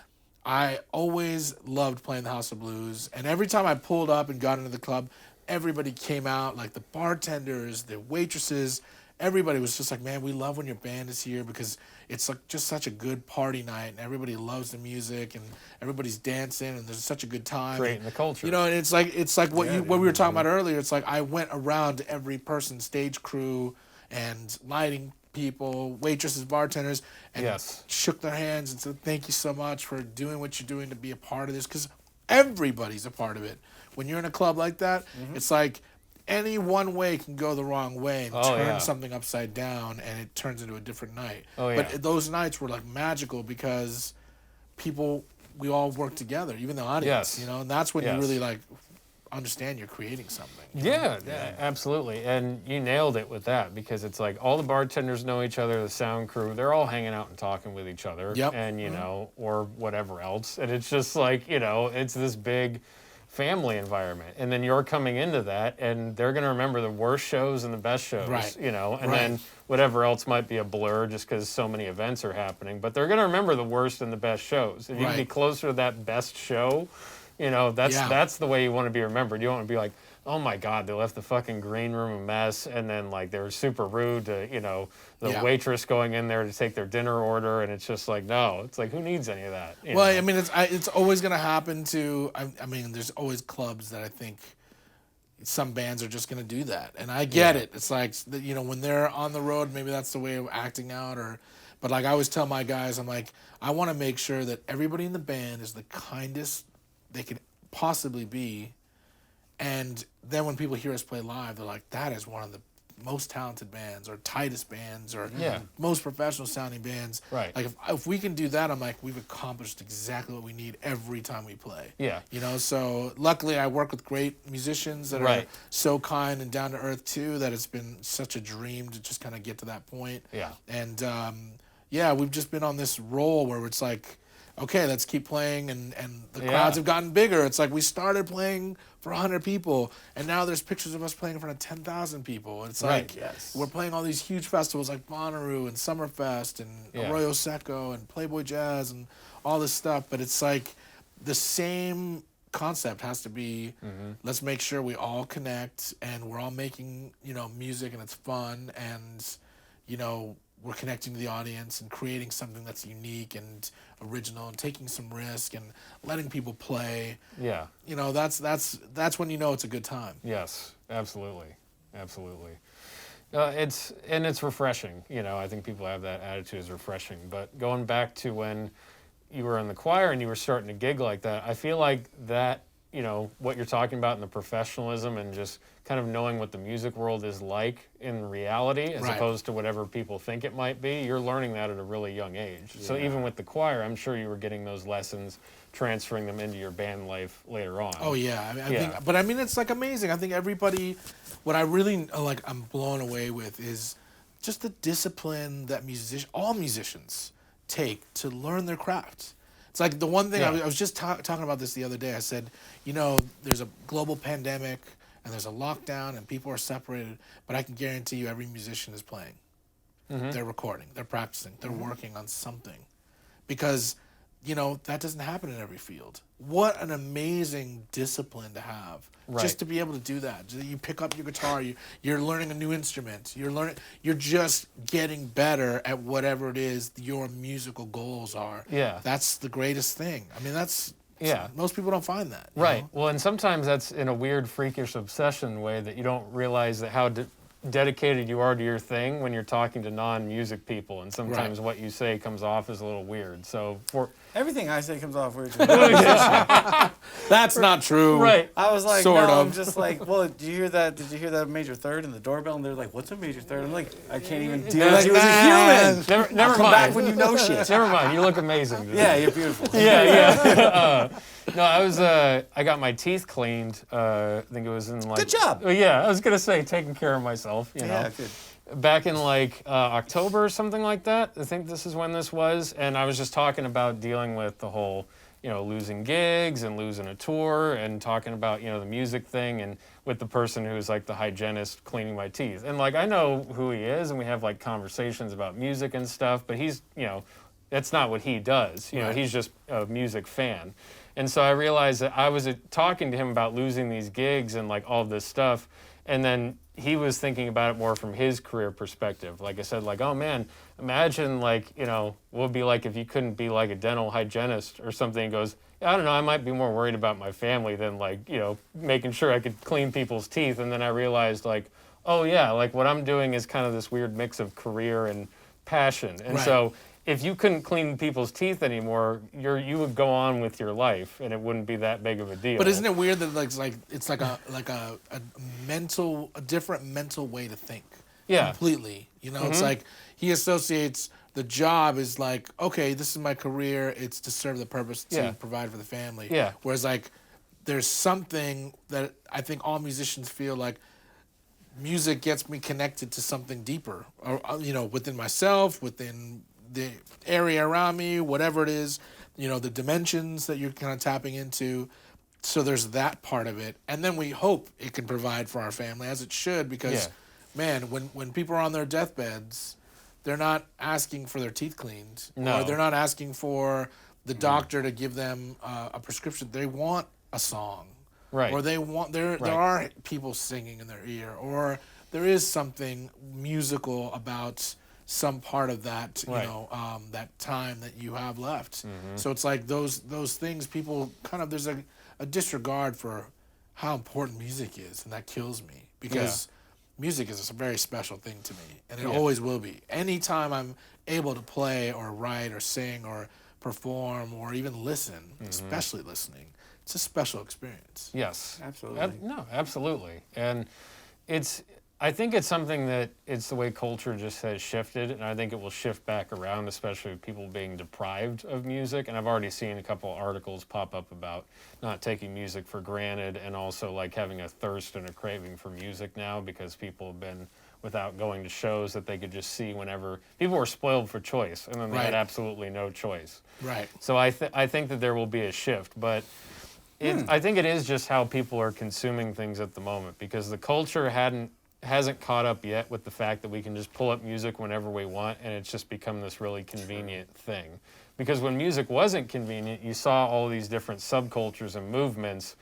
I always loved playing the House of Blues. And every time I pulled up and got into the club, everybody came out, like the bartenders, the waitresses, everybody was just like, man, we love when your band is here because it's like just such a good party night, and everybody loves the music, and everybody's dancing, and there's such a good time. Creating the culture. And it's like what we were talking about earlier. It's like I went around to every person, stage crew, and lighting people, waitresses, bartenders, and shook their hands and said, thank you so much for doing what you're doing to be a part of this, because everybody's a part of it. When you're in a club like that, it's like any one way can go the wrong way and turn something upside down, and it turns into a different night. But those nights were like magical because we all work together, even the audience, and that's when you really like understand you're creating something. Yeah, absolutely. And you nailed it with that, because it's like all the bartenders know each other, the sound crew, they're all hanging out and talking with each other, and or whatever else. And it's just like, it's this big family environment, and then you're coming into that, and they're going to remember the worst shows and the best shows, Right. you know, and Right. then whatever else might be a blur just because so many events are happening, but they're going to remember the worst and the best shows. If you can be Right. closer to that best show, you know, that's the way you want to be remembered. You don't want to be like, oh my God, they left the fucking green room a mess, and then like they were super rude to, you know, the Yeah. waitress going in there to take their dinner order, and it's just like, no, it's like, who needs any of that? You Well, know? I mean, it's always going to happen to. I mean, there's always clubs that I think some bands are just going to do that, and I get it. It's like, you know, when they're on the road, maybe that's the way of acting out, but like I always tell my guys, I'm like, I want to make sure that everybody in the band is the kindest they could possibly be, and then when people hear us play live, they're like, that is one of the most talented bands or tightest bands or most professional sounding bands. Right. Like if we can do that, I'm like, we've accomplished exactly what we need every time we play. Yeah. You know, so luckily I work with great musicians that are Right. so kind and down to earth too, that it's been such a dream to just kind of get to that point. Yeah. And yeah, we've just been on this roll where it's like, okay, let's keep playing, and the crowds have gotten bigger. It's like we started playing for 100 people, and now there's pictures of us playing in front of 10,000 people. It's like we're playing all these huge festivals like Bonnaroo and Summerfest and Arroyo Seco and Playboy Jazz and all this stuff, but it's like the same concept has to be, let's make sure we all connect and we're all making, you know, music and it's fun, and, you know, we're connecting to the audience and creating something that's unique and original and taking some risk and letting people play. Yeah. You know, that's when you know it's a good time. Yes, absolutely. Absolutely. It's refreshing. You know, I think people have that attitude as refreshing. But going back to when you were in the choir and you were starting to gig like that, I feel like that, you know, what you're talking about in the professionalism and just kind of knowing what the music world is like in reality as opposed to whatever people think it might be, you're learning that at a really young age. Yeah. So even with the choir, I'm sure you were getting those lessons, transferring them into your band life later on. Oh yeah, I think, but I mean, it's like amazing. I think everybody, what I really like, I'm blown away with is just the discipline that all musicians take to learn their craft. It's like the one thing I was just talking about this the other day. I said, you know, there's a global pandemic and there's a lockdown and people are separated, but I can guarantee you every musician is playing. They're recording, they're practicing, they're working on something, because, you know, that doesn't happen in every field. What an amazing discipline to have, just to be able to do that. You pick up your guitar, you're learning a new instrument, you're just getting better at whatever it is your musical goals are. Yeah. That's the greatest thing. I mean, most people don't find that. Right. Know? Well, and sometimes that's in a weird, freakish obsession way that you don't realize that how dedicated you are to your thing when you're talking to non-music people, and sometimes what you say comes off as a little weird. So everything I say comes off weird. That's not true. Right. I was like, sort of. I'm just like, well, did you hear that? Did you hear that major third in the doorbell? And they're like, what's a major third? I'm like, I can't even deal with you as a human. Never Come mind. back when you know shit. Never mind. You look amazing. Dude. Yeah, you're beautiful. Yeah. No, I got my teeth cleaned. I think it was in like. Good job. Yeah, I was gonna say taking care of myself. You know. Yeah, good. Back in like October or something like that. I think this is when this was, and I was just talking about dealing with the whole, you know, losing gigs and losing a tour, and talking about, you know, the music thing, and with the person who's like the hygienist cleaning my teeth. And like I know who he is, and we have like conversations about music and stuff, but he's, you know, that's not what he does. You know, he's just a music fan. And so I realized that I was talking to him about losing these gigs and like all this stuff, and then he was thinking about it more from his career perspective. Like I said, like, oh man, imagine like, you know, what would be like if you couldn't be like a dental hygienist or something. He goes, I don't know, I might be more worried about my family than like, you know, making sure I could clean people's teeth. And then I realized like, oh yeah, like what I'm doing is kind of this weird mix of career and passion. And so if you couldn't clean people's teeth anymore, you would go on with your life, and it wouldn't be that big of a deal. But isn't it weird that it's like a different mental way to think? Yeah, completely. You know, it's like he associates the job is like, okay, this is my career. It's to serve the purpose to provide for the family. Yeah. Whereas like, there's something that I think all musicians feel like. Music gets me connected to something deeper, or you know, within myself, within the area around me, whatever it is, you know, the dimensions that you're kind of tapping into So there's that part of it. And then we hope it can provide for our family, as it should, because, man, when people are on their deathbeds, they're not asking for their teeth cleaned. No. Or they're not asking for the doctor to give them a prescription. They want a song. Right. Or they want, there are people singing in their ear. Or there is something musical about some part of that, you know, that time that you have left. So it's like those things, people kind of, there's a disregard for how important music is, and that kills me, because music is a very special thing to me, and it always will be. Anytime I'm able to play or write or sing or perform or even listen, especially listening, it's a special experience. Yes. Absolutely. No, absolutely. And I think it's something that it's the way culture just has shifted, and I think it will shift back around, especially with people being deprived of music. And I've already seen a couple articles pop up about not taking music for granted, and also like having a thirst and a craving for music now, because people have been without going to shows that they could just see whenever. People were spoiled for choice, and then they had absolutely no choice. Right. So I think that there will be a shift, but I think it is just how people are consuming things at the moment, because the culture hasn't caught up yet with the fact that we can just pull up music whenever we want, and it's just become this really convenient thing. Because when music wasn't convenient, you saw all these different subcultures and movements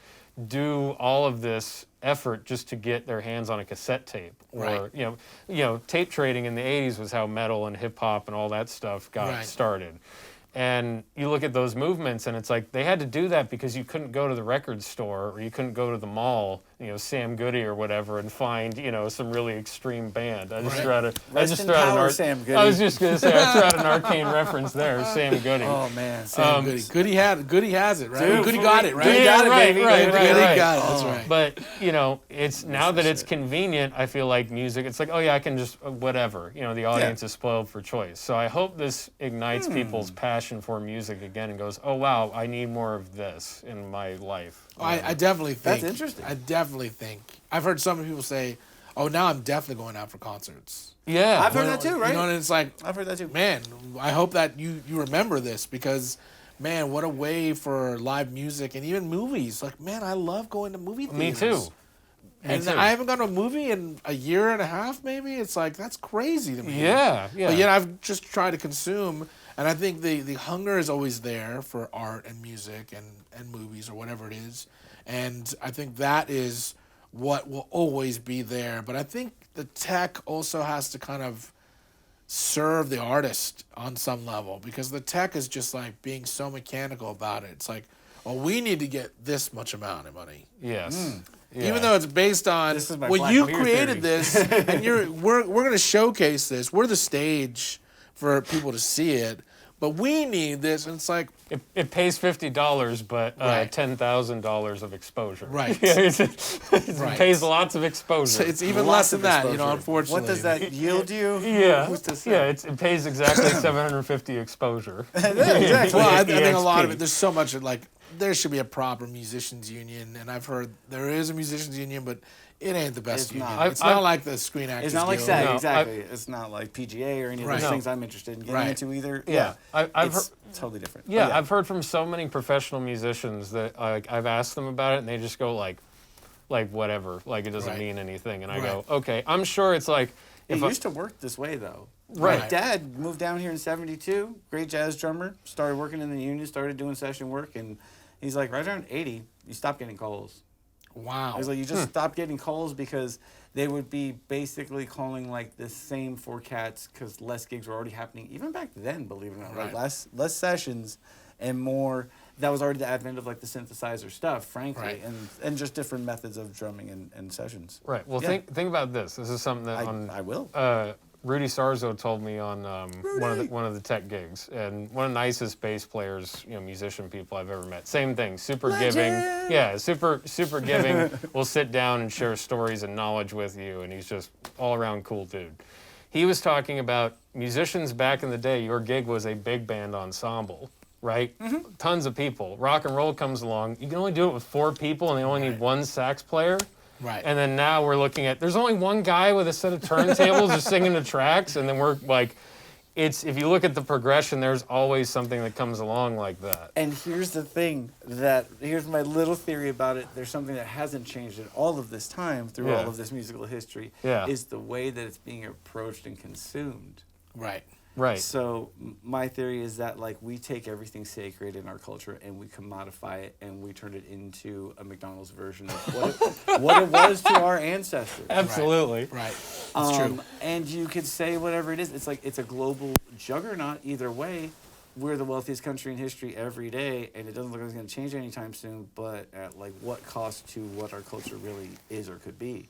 do all of this effort just to get their hands on a cassette tape. Or you know, tape trading in the 80s was how metal and hip hop and all that stuff got started. And you look at those movements, and it's like they had to do that because you couldn't go to the record store, or you couldn't go to the mall, you know, Sam Goody or whatever, and find, you know, some really extreme band. I just threw out Sam Goody. I was just gonna say, I threw out an arcane reference there, Sam Goody. Oh man, Sam Goody. Goody has it, right? Dude, Goody got it, right? Goody got it, baby. Right. Goody got it. That's right. But you know, it's now that it's convenient. I feel like music. It's like, oh yeah, I can just whatever. You know, the audience is spoiled for choice. So I hope this ignites people's passion for music again, and goes, oh wow, I need more of this in my life. I definitely think that's interesting. I definitely think I've heard some people say, "Oh, now I'm definitely going out for concerts." Yeah, I've heard that too, right? You know, and it's like, I've heard that too. Man, I hope that you remember this, because, man, what a way for live music and even movies. Like, man, I love going to movie theaters. Me too. And I haven't gone to a movie in a year and a half, maybe. It's like, that's crazy to me. Yeah. But yet I've just tried to consume, and I think the hunger is always there for art and music and movies or whatever it is. And I think that is what will always be there. But I think the tech also has to kind of serve the artist on some level, because the tech is just like being so mechanical about it. It's like, well, we need to get this much amount of money. Yes. Yeah. Even though it's based on, well, Black you Mirror created theory. this, and we're going to showcase this. We're the stage for people to see it, but we need this. And it's like, it pays $50, but Right. $10,000 of exposure. Right. It pays lots of exposure. it's even Lots less than of that, exposure. unfortunately. What does that yield you? Yeah, Who's to say? yeah, it pays exactly 750 exposure. Yeah, exactly. Well, I think a lot of EXP. it, there's so much, like, there should be a proper musicians union, and I've heard there is a musicians union, but it ain't the best It's union. not. It's not like the Screen Actors It's not like Guild. SAG, No, exactly. It's not like PGA or any of Right. those No. things I'm interested in getting Right. into either. Yeah. I've it's totally different. Yeah, But I've heard from so many professional musicians that I've asked them about it, and they just go like whatever, like it doesn't Right. mean anything. And I Right. go, okay, I'm sure it's like It if I- used to work this way though. Right. My dad moved down here in '72. Great jazz drummer. Started working in the union. Started doing session work, and he's like, right around 80, you stop getting calls. Wow. I was like, you just stop getting calls because they would be basically calling like the same four cats because less gigs were already happening. Even back then, believe it or not, Right. like less sessions and more. That was already the advent of like the synthesizer stuff, frankly, Right. and just different methods of drumming and sessions. right. Well, Yeah. think about this. This is something that I will. Rudy Sarzo told me on one of the tech gigs, and one of the nicest bass players, musician people I've ever met. Same thing, super giving. Yeah, super giving. Will sit down and share stories and knowledge with you, and he's just all around cool dude. He was talking about musicians back in the day. Your gig was a big band ensemble, right? Tons of people. Rock and roll comes along. You can only do it with 4 people, and they only need one sax player. Right. And then now we're looking at, there's only one guy with a set of turntables just singing the tracks, and then we're like, it's if you look at the progression, there's always something that comes along like that. And here's the thing here's my little theory about it. There's something that hasn't changed in all of this time through Yeah. all of this musical history. Yeah. Is the way that it's being approached and consumed. Right. Right. So my theory is that like we take everything sacred in our culture and we commodify it and we turn it into a McDonald's version of what it was to our ancestors. Absolutely. Right. That's true. And you could say whatever it is. It's like it's a global juggernaut either way. We're the wealthiest country in history every day, and it doesn't look like it's going to change anytime soon. But at like what cost to what our culture really is or could be?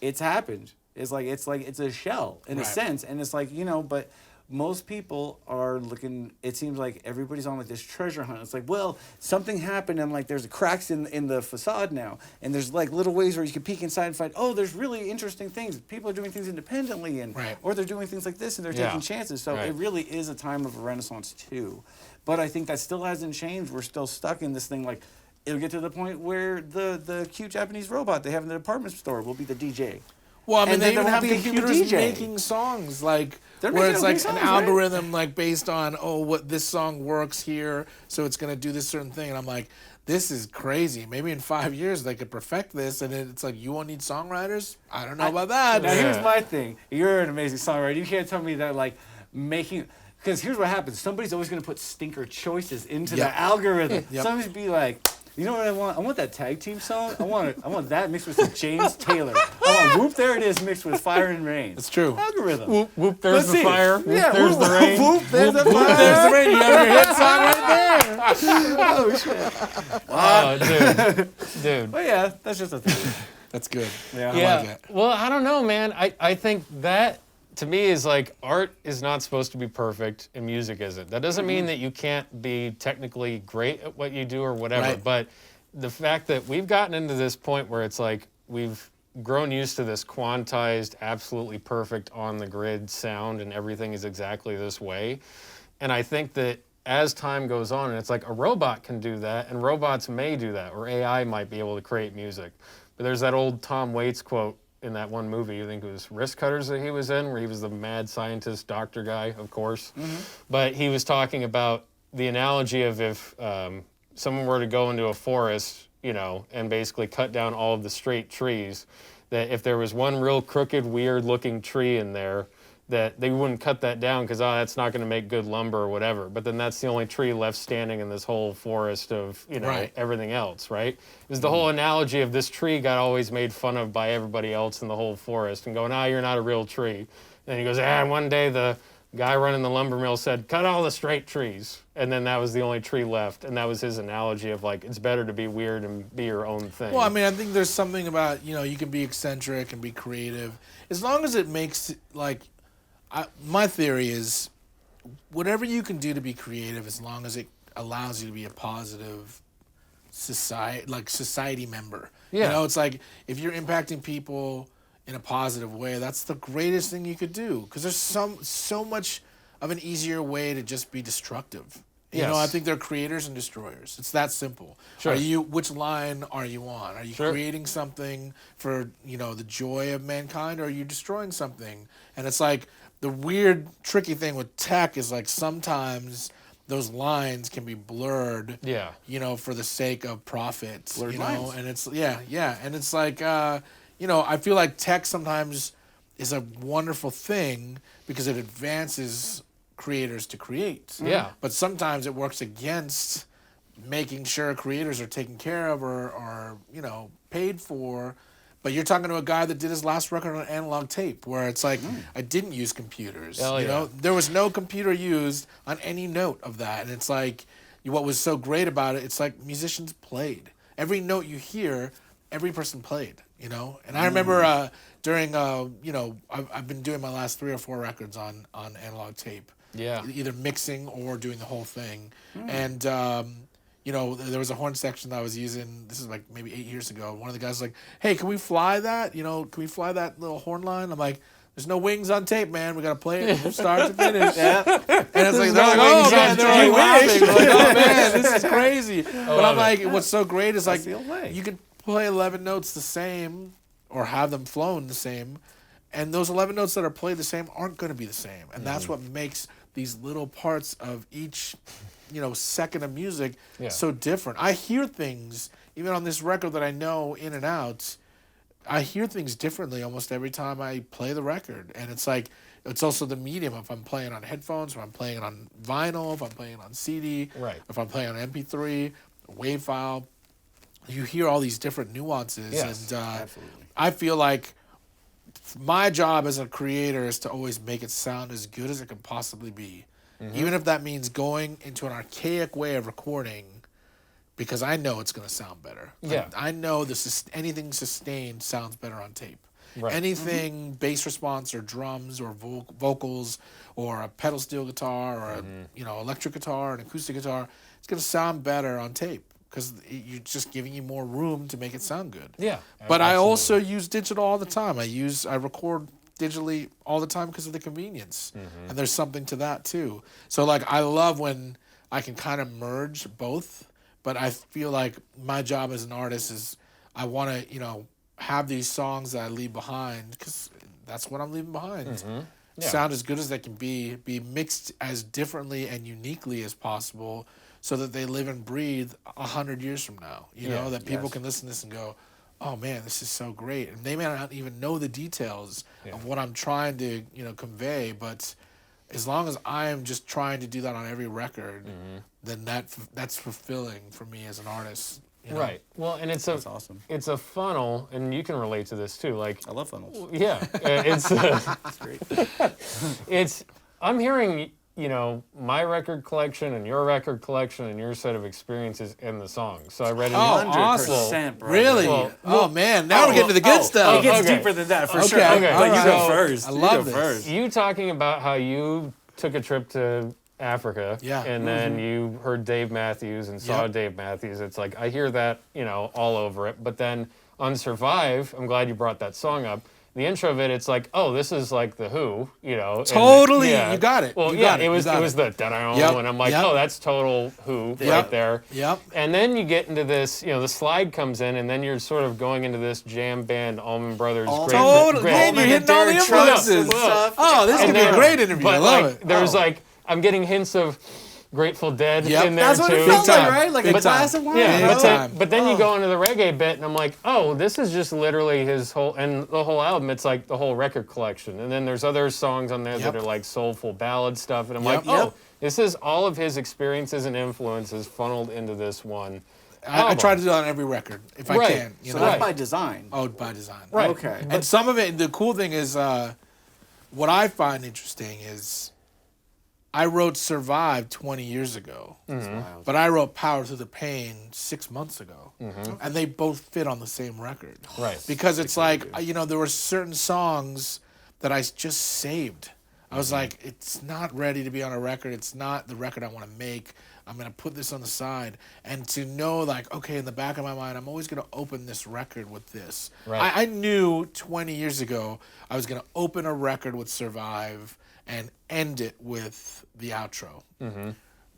It's happened. It's a shell in a sense, and it's like but. Most people are looking, it seems like everybody's on like this treasure hunt. It's like, well, something happened and like there's cracks in the facade now. And there's like little ways where you can peek inside and find, oh, there's really interesting things. People are doing things independently or they're doing things like this and they're taking chances. So it really is a time of a renaissance too. But I think that still hasn't changed. We're still stuck in this thing like, it'll get to the point where the cute Japanese robot they have in the department store will be the DJ. Well, I mean, And they then even there have won't be a human computers DJ. making songs like They're where making it's okay like an songs, right? algorithm like based on what this song works here, so it's gonna do this certain thing. And I'm like, this is crazy. Maybe in 5 years they could perfect this, and it's like you won't need songwriters. I don't know about that. Now here's my thing. You're an amazing songwriter. You can't tell me that like making. Because here's what happens. Somebody's always going to put stinker choices into Yep. the algorithm. Yep. Somebody's be like, you know what I want? I want that tag team song. I want that mixed with some James Taylor. I want Whoop There It Is mixed with Fire and Rain. It's true. Algorithm. Whoop, whoop, there's Let's the see. fire. Whoop, Yeah, there's whoop, the rain. Whoop, there's the Whoop, fire. there's the rain. You have your hit song right there. Oh shit. Oh, dude. But yeah, that's just a thing. That's good. Yeah. I like it. Well, I don't know, man. I think that to me is like art is not supposed to be perfect and music isn't. That doesn't mean that you can't be technically great at what you do or whatever. Right. But the fact that we've gotten into this point where it's like we've grown used to this quantized, absolutely perfect on the grid sound and everything is exactly this way. And I think that as time goes on, and it's like a robot can do that and robots may do that or AI might be able to create music. But there's that old Tom Waits quote in that one movie, I think it was Risk Cutters that he was in, where he was the mad scientist doctor guy, of course. But he was talking about the analogy of if someone were to go into a forest, and basically cut down all of the straight trees, that if there was one real crooked, weird-looking tree in there, that they wouldn't cut that down because that's not going to make good lumber or whatever. But then that's the only tree left standing in this whole forest of, Right. everything else, right? It was the whole analogy of this tree got always made fun of by everybody else in the whole forest and going, you're not a real tree. And then he goes, one day the guy running the lumber mill said, cut all the straight trees. And then that was the only tree left. And that was his analogy of like, it's better to be weird and be your own thing. Well, I mean, I think there's something about, you can be eccentric and be creative. As long as it makes, my theory is whatever you can do to be creative, as long as it allows you to be a positive society member. Yeah. It's like if you're impacting people in a positive way, that's the greatest thing you could do. Because there's so much of an easier way to just be destructive. Yes. I think they're creators and destroyers. It's that simple. Sure. Which line are you on? Are you creating something for, the joy of mankind, or are you destroying something? And it's like the weird, tricky thing with tech is like sometimes those lines can be blurred. Yeah. For the sake of profit. Blurred lines. And it's and it's like I feel like tech sometimes is a wonderful thing because it advances creators to create. Yeah. But sometimes it works against making sure creators are taken care of or paid for. But you're talking to a guy that did his last record on analog tape, where it's like, I didn't use computers. Hell yeah. There was no computer used on any note of that. And it's like, what was so great about it, it's like musicians played. Every note you hear, every person played, And I remember during, I've been doing my last 3 or 4 records on analog tape. Yeah. Either mixing or doing the whole thing. And, there was a horn section that I was using, this is like maybe 8 years ago. One of the guys was like, hey, can we fly that? Can we fly that little horn line? I'm like, there's no wings on tape, man. We got to play it from start to finish. And it's like, they're like, oh, man, they're like laughing. Like, oh, man, this is crazy. But I'm like, what's so great is like, the old way. you can play 11 notes the same or have them flown the same, And those 11 notes that are played the same aren't going to be the same. And that's what makes these little parts of each, second of music so different. I hear things, even on this record that I know in and out, I hear things differently almost every time I play the record. And it's like, it's also the medium. If I'm playing on headphones, if I'm playing on vinyl, if I'm playing on CD, if I'm playing on MP3, WAV file, you hear all these different nuances. Yes, and absolutely. I feel like my job as a creator is to always make it sound as good as it can possibly be. Even if that means going into an archaic way of recording, because I know it's going to sound better. I know anything sustained sounds better on tape. Anything bass response or drums or vocals or a pedal steel guitar or a electric guitar, an acoustic guitar, it's going to sound better on tape because you're just giving you more room to make it sound good. Yeah. But I also use digital all the time. I record digitally all the time because of the convenience. And there's something to that too. So like I love when I can kind of merge both, but I feel like my job as an artist is I want to, have these songs that I leave behind because that's what I'm leaving behind. Sound as good as they can be mixed as differently and uniquely as possible so that they live and breathe 100 years from now, that people can listen to this and go, oh man, this is so great. And they may not even know the details of what I'm trying to, convey, but as long as I am just trying to do that on every record, then that's fulfilling for me as an artist. Right. Well, and it's awesome. It's a funnel, and you can relate to this too. Like I love funnels. Yeah, it's That's great. I'm hearing my record collection and your record collection and your set of experiences in the songs. So I read it. 100%, bro. Really? Well, man, now we're getting to the good stuff. It gets okay. deeper than that for Okay. sure. Okay. But you go So, first. I love you go this. first. You talking about how you took a trip to Africa, and then you heard Dave Matthews and saw Dave Matthews. It's like I hear that all over it. But then on Survive, I'm glad you brought that song up. The intro of it, it's like, oh, this is like the Who, Totally, and, you got it. Well, you yeah, got it was the and I'm like, oh, that's total Who right there. Yep. And then you get into this, the slide comes in, and then you're sort of going into this jam band, Allman Brothers. Totally, man, you're hitting all the influences. Oh, this is gonna be a great interview. But I love it. There's I'm getting hints of Grateful Dead in there That's what too. it felt Big like, time. right? Like Big a glass time. of wine. Yeah, but then you go into the reggae bit, and I'm like, oh, this is just literally his whole, and the whole album, it's like the whole record collection. And then there's other songs on there that are like soulful ballad stuff, and I'm like, oh, this is all of his experiences and influences funneled into this one. I try to do that on every record if I can. So that's by design. Oh, by design. Right. Okay. And some of it, the cool thing is, what I find interesting is, I wrote Survive 20 years ago, but I wrote Power Through the Pain 6 months ago, and they both fit on the same record. Right. Because it's like, there were certain songs that I just saved. I was like, it's not ready to be on a record. It's not the record I want to make. I'm going to put this on the side. And to know, like, okay, in the back of my mind, I'm always going to open this record with this. Right. I knew 20 years ago I was going to open a record with Survive and end it with the outro.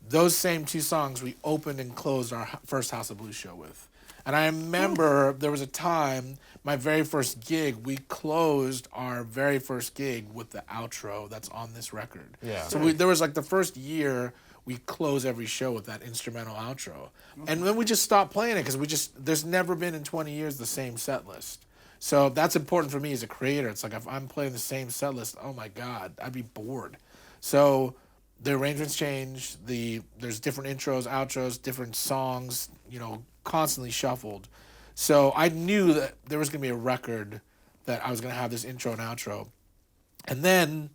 Those same two songs we opened and closed our first House of Blues show with. And I remember there was a time, my very first gig, we closed our very first gig with the outro that's on this record. Yeah. So there was like the first year we close every show with that instrumental outro. And then we just stopped playing it because there's never been in 20 years the same set list. So that's important for me as a creator. It's like if I'm playing the same set list, oh my God, I'd be bored. So the arrangements change. There's different intros, outros, different songs, constantly shuffled. So I knew that there was going to be a record that I was going to have this intro and outro. And then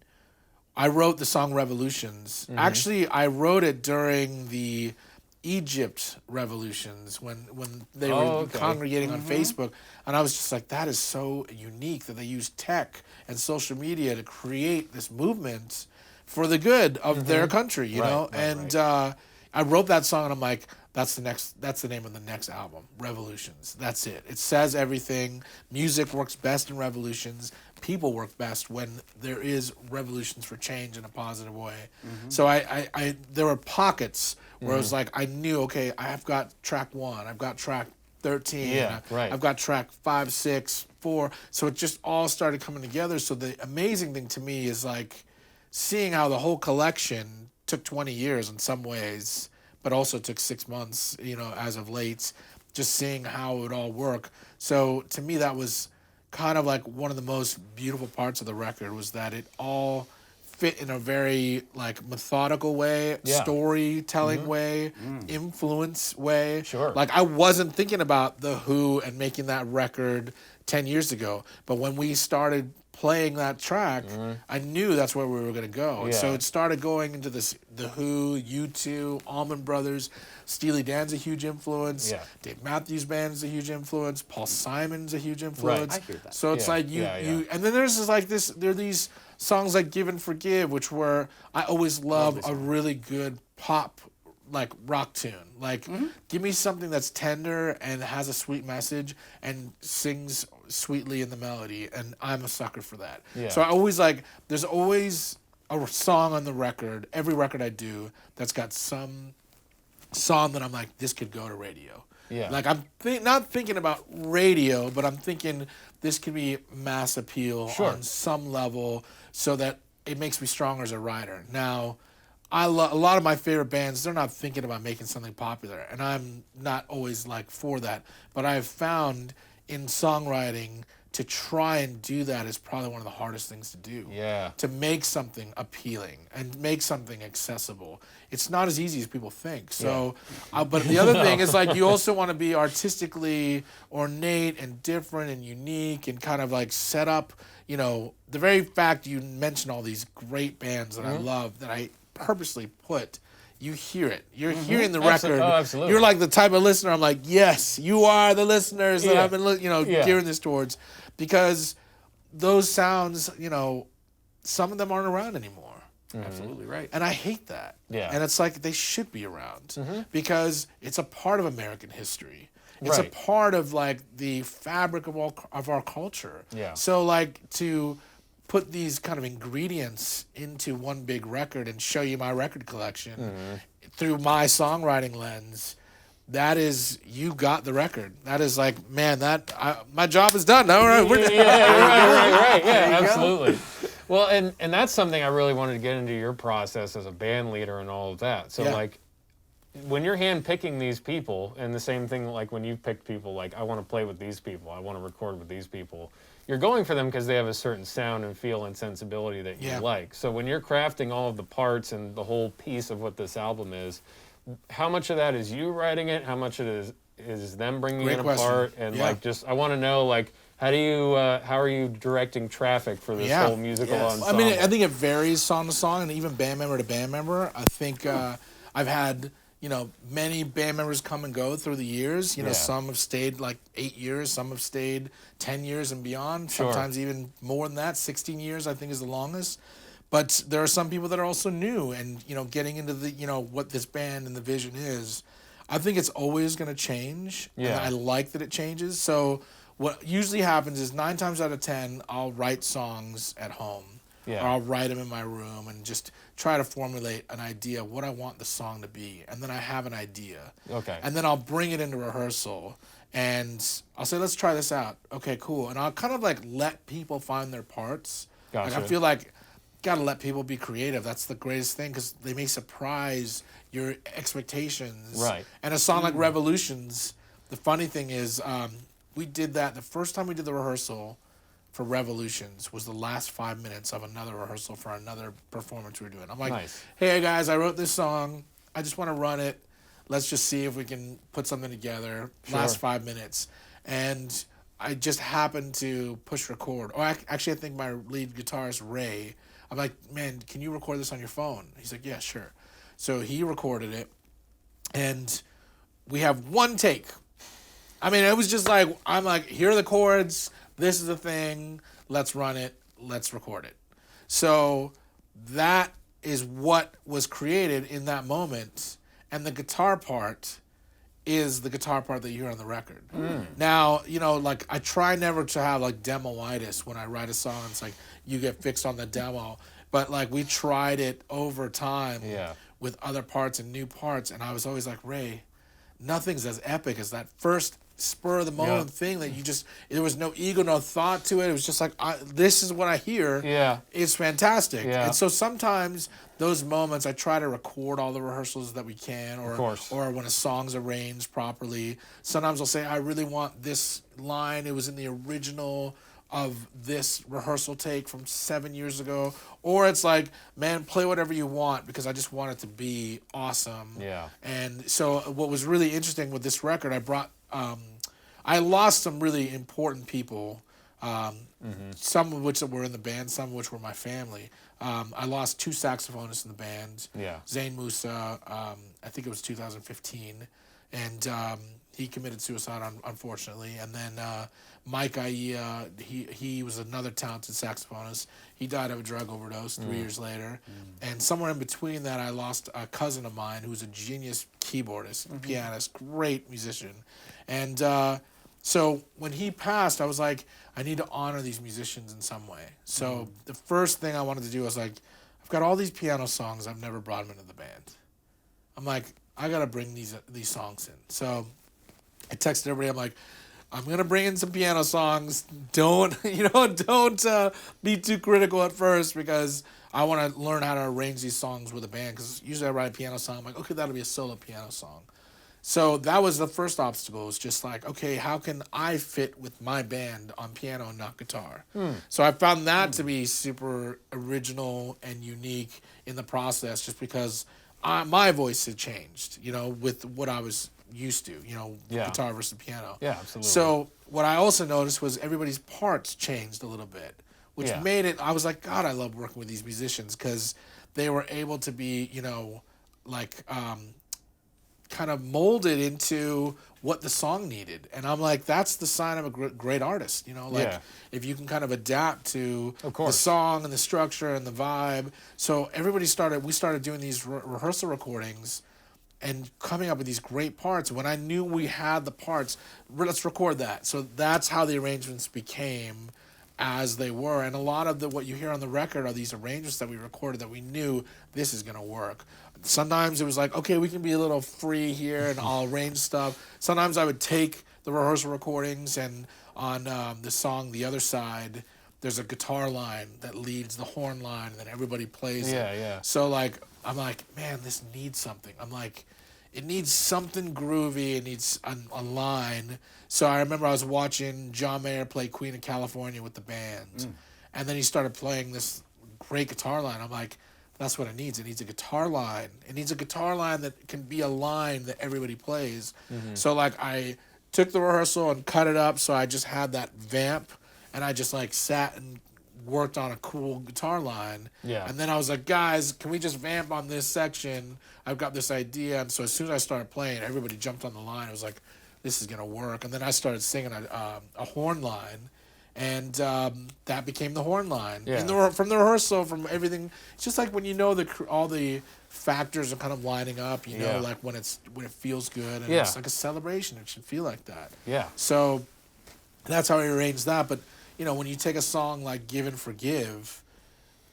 I wrote the song Revolutions. Actually, I wrote it during the Egypt revolutions when they were congregating on Facebook, and I was just like, that is so unique that they use tech and social media to create this movement for the good of their country, you know. I wrote that song, and I'm like, that's the name of the next album, Revolutions. That's it. It says everything. Music works best in revolutions. People work best when there is revolutions for change in a positive way. So there were pockets where I was like, I knew, okay, I've got track 1, I've got track 13. Yeah, right. I've got track 5, 6, 4. So it just all started coming together. So the amazing thing to me is like seeing how the whole collection took 20 years in some ways, but also took 6 months, as of late, just seeing how it would all work. So to me, that was kind of like one of the most beautiful parts of the record, was that it all fit in a very like methodical way, storytelling way, influence way. Sure. Like I wasn't thinking about The Who and making that record 10 years ago, but when we started playing that track, I knew that's where we were going to go. And so Yeah. it started going into this, The Who, U2, Allman Brothers, Steely Dan's a huge influence. Yeah. Dave Matthews Band is a huge influence. Paul Simon's a huge influence. I hear that. So it's Yeah, like you, yeah. and then there's there are these songs like Give and Forgive, which were, I always love a really good pop, like rock tune. Like, give me something that's tender and has a sweet message and sings sweetly in the melody, and I'm a sucker for that. Yeah. So I always there's always a song on the record, every record I do, that's got some song that I'm like, this could go to radio. Yeah. Like I'm not thinking about radio, but I'm thinking this could be mass appeal on some level, so that it makes me stronger as a writer. Now, a lot of my favorite bands, they're not thinking about making something popular, and I'm not always like for that. But I've found in songwriting to try and do that is probably one of the hardest things to do. Yeah. To make something appealing and make something accessible. It's not as easy as people think. So, but the other thing is like you also want to be artistically ornate and different and unique and kind of like set up, the very fact you mentioned all these great bands that I love, that I purposely put, you hear it. You're hearing the record. Oh, absolutely. You're like the type of listener, I'm like, yes, you are the listeners that I've been, gearing this towards, because those sounds, some of them aren't around anymore. Absolutely right. And I hate that. Yeah. And it's like they should be around because it's a part of American history. It's Right. a part of like the fabric of our culture. Yeah. So like to put these kind of ingredients into one big record and show you my record collection through my songwriting lens, that is, you got the record. That is like, man, my job is done. All right, we're done. Right. Yeah, absolutely. Well, and that's something I really wanted to get into your process as a band leader and all of that. So like, when you're hand-picking these people, and the same thing like when you pick people, like I want to play with these people, I want to record with these people, you're going for them because they have a certain sound and feel and sensibility that you like. So when you're crafting all of the parts and the whole piece of what this album is, how much of that is you writing it? How much of it is them bringing Great it question. apart? And like, just I want to know, like, how are you directing traffic for this whole musical ensemble? I mean, I think it varies song to song and even band member to band member. I think I've had, many band members come and go through the years. Some have stayed like 8 years, some have stayed 10 years and beyond, sometimes even more than that. 16 years, I think, is the longest. But there are some people that are also new and, getting into the, what this band and the vision is. I think it's always going to change. Yeah. And I like that it changes. So what usually happens is 9 times out of 10, I'll write songs at home. Yeah. Or I'll write them in my room and just try to formulate an idea of what I want the song to be. And then I have an idea. Okay. And then I'll bring it into rehearsal and I'll say, let's try this out. Okay, cool. And I'll kind of like let people find their parts. Gotcha. Like I feel like gotta let people be creative. That's the greatest thing because they may surprise your expectations. Right. And a song like Revolutions, the funny thing is we did that the first time we did the rehearsal for Revolutions was the last 5 minutes of another rehearsal for another performance we were doing. I'm like, Nice. hey guys, I wrote this song. I just want to run it. Let's just see if we can put something together. Last 5 minutes. And I just happened to push record. Oh, actually, I think my lead guitarist, Ray, I'm like, man, can you record this on your phone? He's like, yeah, sure. So he recorded it. And we have one take. I mean, it was just like, I'm like, here are the chords. This is the thing. Let's run it. Let's record it. So that is what was created in that moment. And the guitar part is the guitar part that you hear on the record. Now, like I try never to have like demo-itis when I write a song. It's like you get fixed on the demo. But like we tried it over time with other parts and new parts. And I was always like, Ray, nothing's as epic as that first spur of the moment thing that you just, there was no ego, no thought to it. It was just like, this is what I hear. Yeah. It's fantastic. Yeah. And so sometimes those moments I try to record all the rehearsals that we can, Of course. or when a song's arranged properly. Sometimes I'll say, I really want this line. It was in the original of this rehearsal take from 7 years ago. Or it's like, man, play whatever you want because I just want it to be awesome. Yeah. And so what was really interesting with this record, I lost some really important people, some of which were in the band, some of which were my family. I lost 2 saxophonists in the band. Yeah. Zayn Musa, I think it was 2015, and he committed suicide, unfortunately. And then Mike Aia, he was another talented saxophonist. He died of a drug overdose 3 years later. And somewhere in between that, I lost a cousin of mine who was a genius keyboardist, pianist, great musician. And so when he passed, I was like, I need to honor these musicians in some way. So the first thing I wanted to do was like, I've got all these piano songs. I've never brought them into the band. I'm like, I got to bring these songs in. So I texted everybody. I'm like, I'm going to bring in some piano songs. Don't be too critical at first because I want to learn how to arrange these songs with a band. Because usually I write a piano song. I'm like, okay, that'll be a solo piano song. So that was the first obstacle. It was just like, okay, how can I fit with my band on piano and not guitar? So I found that to be super original and unique in the process just because my voice had changed, with what I was used to, guitar versus piano. Yeah, absolutely. So what I also noticed was everybody's parts changed a little bit, which made it, I was like, God, I love working with these musicians because they were able to be, kind of molded into what the song needed. And I'm like, that's the sign of a great artist, if you can kind of adapt to the song and the structure and the vibe. So we started doing these rehearsal recordings and coming up with these great parts. When I knew we had the parts, let's record that. So that's how the arrangements became as they were. And a lot of what you hear on the record are these arrangements that we recorded that we knew this is going to work. Sometimes it was like, okay, we can be a little free here and I'll arrange stuff. Sometimes I would take the rehearsal recordings and on the song The Other Side, there's a guitar line that leads the horn line and then everybody plays it. Yeah. So I'm like, man, this needs something. I'm like, it needs something groovy. It needs a line. So I remember I was watching John Mayer play Queen of California with the band. And then he started playing this great guitar line. I'm like, that's what it needs. It needs a guitar line. It needs a guitar line that can be a line that everybody plays. So I took the rehearsal and cut it up so I just had that vamp and I just sat and worked on a cool guitar line. Yeah. And then I was like, guys, can we just vamp on this section? I've got this idea. And so as soon as I started playing, everybody jumped on the line. It was like, this is going to work. And then I started singing a horn line. And that became the horn line. Yeah. From the rehearsal, from everything. It's just like when all the factors are kind of lining up, when it feels good. And it's like a celebration. It should feel like that. Yeah. So that's how I arranged that. But, when you take a song like Give and Forgive,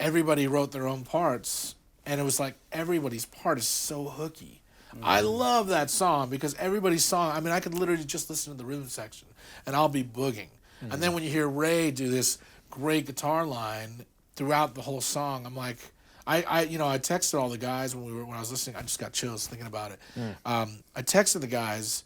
everybody wrote their own parts. And it was like everybody's part is so hooky. I love that song because everybody's song, I could literally just listen to the rhythm section and I'll be booging. And then when you hear Ray do this great guitar line throughout the whole song, I'm like, I texted all the guys when I was listening. I just got chills thinking about it. I texted the guys.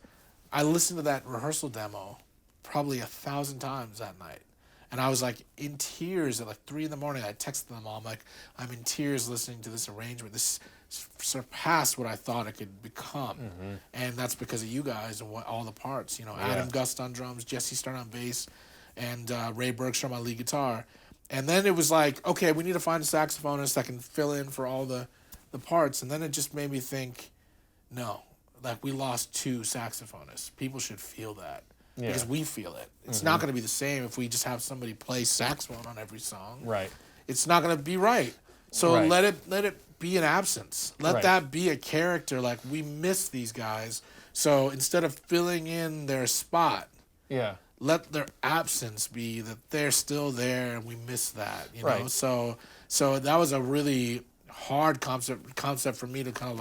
I listened to that rehearsal demo probably 1,000 times that night. And I was in tears at 3 a.m. I texted them all. I'm like, I'm in tears listening to this arrangement. This surpassed what I thought it could become. And that's because of you guys and all the parts. Adam Gust on drums, Jesse Stern on bass, and Ray Bergstrom on lead guitar. And then it was like, okay, we need to find a saxophonist that can fill in for all the parts. And then it just made me think, no, we lost 2 saxophonists. People should feel that. Yeah. Because we feel it. It's not going to be the same if we just have somebody play saxophone on every song. Right. It's not going to be right. So let it be an absence. Let that be a character. We miss these guys. So instead of filling in their spot, let their absence be that they're still there and we miss that. You know. So that was a really hard concept for me to kind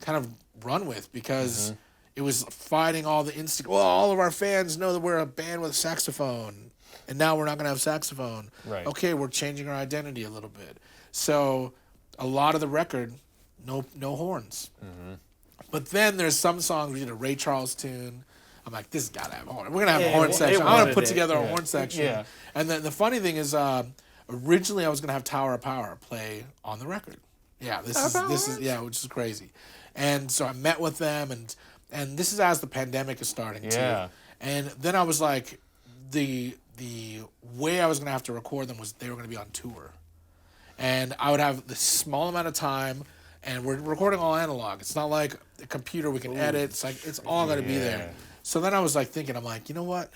of run with because it was fighting all the instinct. Well, all of our fans know that we're a band with a saxophone, and now we're not going to have saxophone. Right. Okay, we're changing our identity a little bit. So a lot of the record, no horns. Mm-hmm. But then there's some songs, we did a Ray Charles tune. I'm like, this has got to have a horn. We're going to have a Yeah, horn it section. I'm wanted going to put it. together a Yeah. horn section. Yeah. And the funny thing is, originally I was going to have Tower of Power play on the record. Yeah, this is which is crazy. And so I met with them, and this is as the pandemic is starting Yeah. too. And then I was like, the way I was going to have to record them was they were going to be on tour. And I would have this small amount of time, and we're recording all analog. It's not like a computer we can edit. It's like it's all going to be there. So then I was like thinking, I'm like, you know what?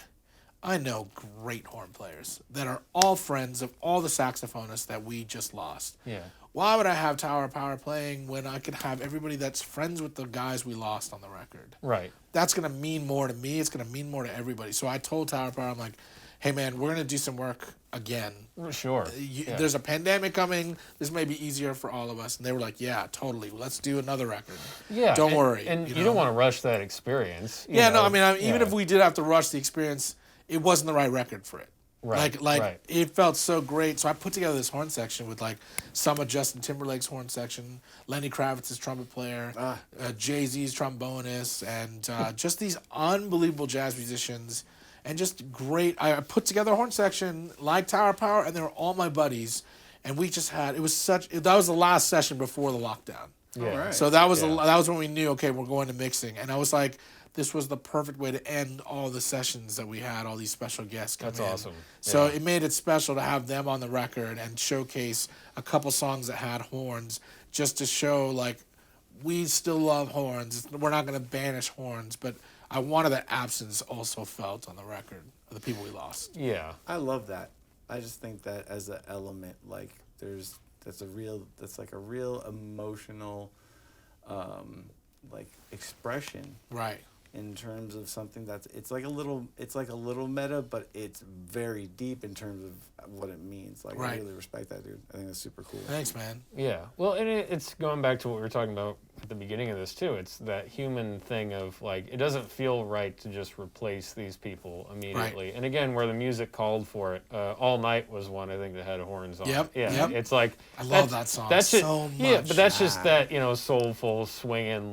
I know great horn players that are all friends of all the saxophonists that we just lost. Yeah. Why would I have Tower of Power playing when I could have everybody that's friends with the guys we lost on the record? Right. That's going to mean more to me. It's going to mean more to everybody. So I told Tower of Power, I'm like, hey, man, we're going to do some work again. Sure. Yeah. There's a pandemic coming. This may be easier for all of us. And they were like, yeah, totally. Let's do another record. Yeah. Don't worry. And you know? don't want to rush that experience. Yeah, no, I mean, even yeah. if we did have to rush the experience, it wasn't the right record for it. Right, Like right. it felt so great. So I put together this horn section with like some of Justin Timberlake's horn section, Lenny Kravitz's trumpet player, Jay-Z's trombonist, and just these unbelievable jazz musicians, and just great. I put together a horn section like Tower Power, and they were all my buddies, and we just had that was the last session before the lockdown. Yeah. All right. So that was Yeah. that was when we knew, okay, we're going to mixing, and I was like, this was the perfect way to end all the sessions that we had, all these special guests come That's in. awesome. So Yeah. it made it special to have them on the record and showcase a couple songs that had horns, just to show like we still love horns. We're not going to banish horns, but I wanted that absence also felt on the record of the people we lost. Yeah. I love that. I just think that as an element, like that's like a real emotional, like expression Right. in terms of something it's like a little meta, but it's very deep in terms of what it means. Like Right. I really respect that, dude. I think that's super cool. Thanks, man. Yeah. Well, and it's going back to what we were talking about at the beginning of this too. It's that human thing of like it doesn't feel right to just replace these people immediately. And again, where the music called for it, All Night was one I think that had horns on. Yep, it. Yeah. yep. It's like I love that song that's just, so Yeah, much. but that's just that soulful swinging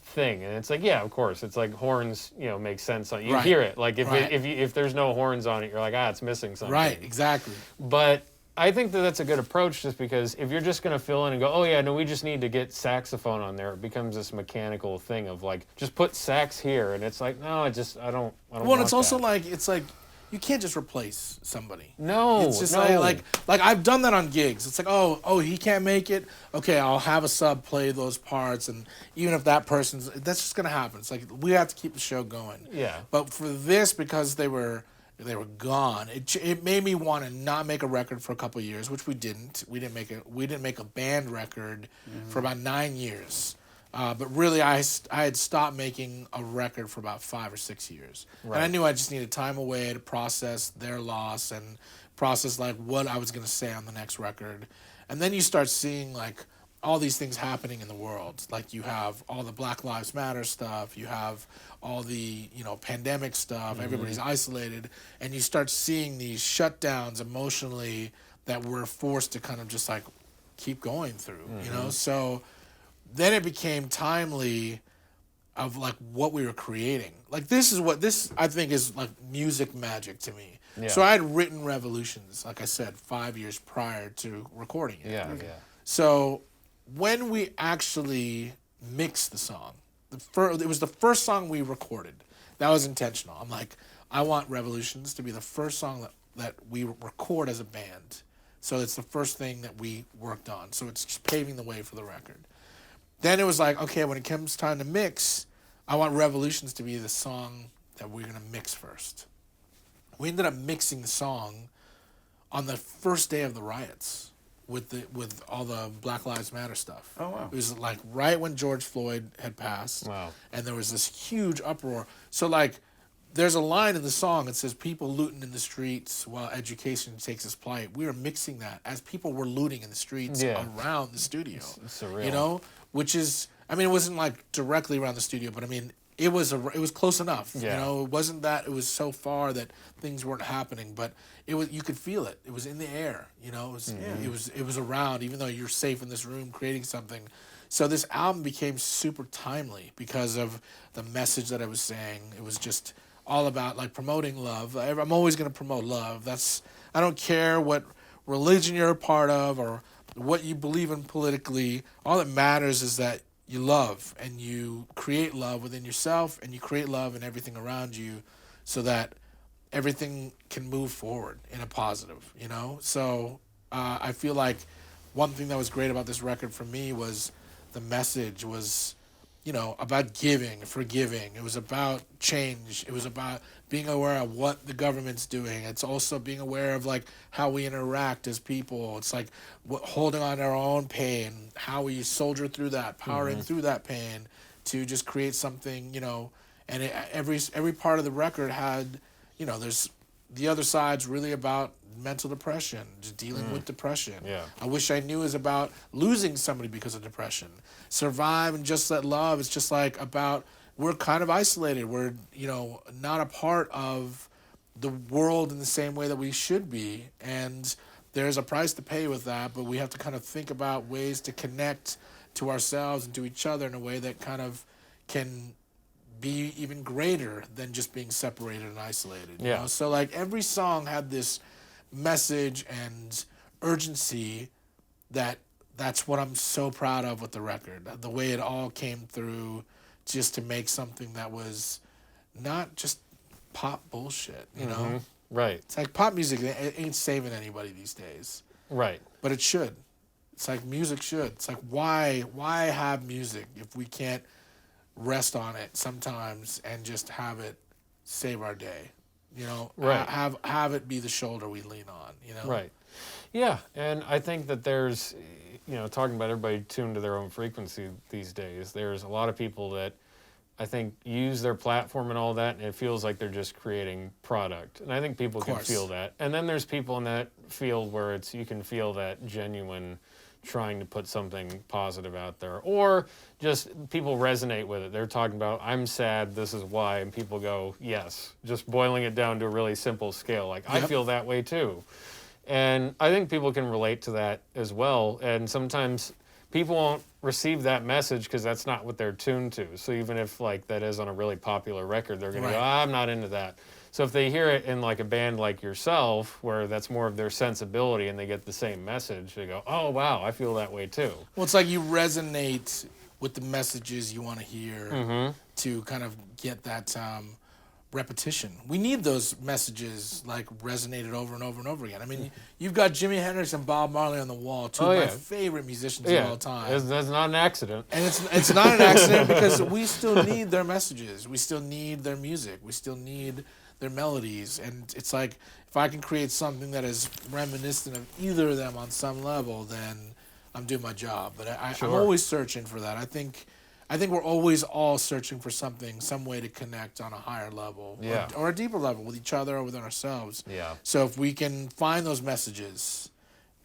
thing, and it's like of course it's like horns make sense on you Right. hear it like Right. if there's no horns on it you're like it's missing something. Right, exactly. But I think that that's a good approach, just because if you're just going to fill in and go, oh yeah, no, we just need to get saxophone on there, it becomes this mechanical thing of like, just put sax here, and it's like, no, I don't. Well, want it's also that. like you can't just replace somebody. No, It's just no. like I've done that on gigs. It's like, oh, he can't make it. Okay, I'll have a sub play those parts, and even if that person's, that's just gonna happen. It's like we have to keep the show going. Yeah. But for this, because they were gone, it made me want to not make a record for a couple of years, which we didn't. We didn't make a band record for about 9 years. But really, I had stopped making a record for about 5 or 6 years. Right. And I knew I just needed time away to process their loss and process like what I was going to say on the next record. And then you start seeing like all these things happening in the world. Like you have all the Black Lives Matter stuff, you have all the pandemic stuff, everybody's isolated, and you start seeing these shutdowns emotionally that we're forced to kind of just like keep going through, So then it became timely of like what we were creating. Like this I think is like music magic to me. Yeah. So I had written Revolutions, like I said, 5 years prior to recording it. Yeah. So when we actually mixed the song, it was the first song we recorded. That was intentional. I'm like, I want Revolutions to be the first song that we record as a band. So it's the first thing that we worked on. So it's just paving the way for the record. Then it was like, okay, when it comes time to mix, I want Revolutions to be the song that we're going to mix first. We ended up mixing the song on the first day of the riots with all the Black Lives Matter stuff. Oh, wow. It was like right when George Floyd had passed. Wow. And there was this huge uproar. So like there's a line in the song that says people looting in the streets while education takes its plight. We were mixing that as people were looting in the streets Yeah. around the studio. It's surreal. Which is I mean, it wasn't like directly around the studio, but I mean, it was close enough. Yeah. You know, it wasn't that it was so far that things weren't happening, but you could feel it. It was in the air. You know, it was around, even though you're safe in this room creating something. So this album became super timely because of the message that I was saying. It was just all about like promoting love. I'm always going to promote love. I don't care what religion you're a part of or what you believe in politically. All that matters is that you love and you create love within yourself and you create love in everything around you so that everything can move forward in a positive, you know? So I feel like one thing that was great about this record for me was the message was, you know, about giving, forgiving. It was about change. It was about being aware of what the government's doing. It's also being aware of like how we interact as people. It's like holding on to our own pain, how we soldier through that, powering through that pain to just create something, you know. And every part of the record had, you know, there's the other side's really about mental depression, just dealing with depression. Yeah. I Wish I Knew is about losing somebody because of depression. Survive and Just Let Love is just like about we're kind of isolated. We're, you know, not a part of the world in the same way that we should be. And there's a price to pay with that, but we have to kind of think about ways to connect to ourselves and to each other in a way that kind of can be even greater than just being separated and isolated. You know? So like every song had this message and urgency that's what I'm so proud of with the record. The way it all came through just to make something that was not just pop bullshit, you know? Right. It's like pop music it ain't saving anybody these days. Right. But it should. It's like music should. It's like why have music if we can't rest on it sometimes and just have it save our day? You know, right. Have it be the shoulder we lean on, you know? Right. Yeah, and I think that there's, you know, talking about everybody tuned to their own frequency these days, there's a lot of people that I think use their platform and all that, and it feels like they're just creating product. And I think people can feel that. And then there's people in that field where you can feel that genuine trying to put something positive out there, or just people resonate with it. They're talking about, I'm sad, this is why, and people go, yes, just boiling it down to a really simple scale. Like, I feel that way too. And I think people can relate to that as well. And sometimes people won't receive that message because that's not what they're tuned to. So even if like that is on a really popular record, they're going to go, I'm not into that. So if they hear it in like a band like yourself, where that's more of their sensibility and they get the same message, they go, oh, wow, I feel that way too. Well, it's like you resonate with the messages you want to hear to kind of get that repetition. We need those messages like resonated over and over and over again. I mean, you've got Jimi Hendrix and Bob Marley on the wall, two of my favorite musicians of all time. That's not an accident. And it's not an accident because we still need their messages. We still need their music. We still need their melodies. And it's like, if I can create something that is reminiscent of either of them on some level, then I'm doing my job. But I'm always searching for that. I think we're always all searching for something, some way to connect on a higher level or a deeper level with each other or within ourselves. Yeah. So if we can find those messages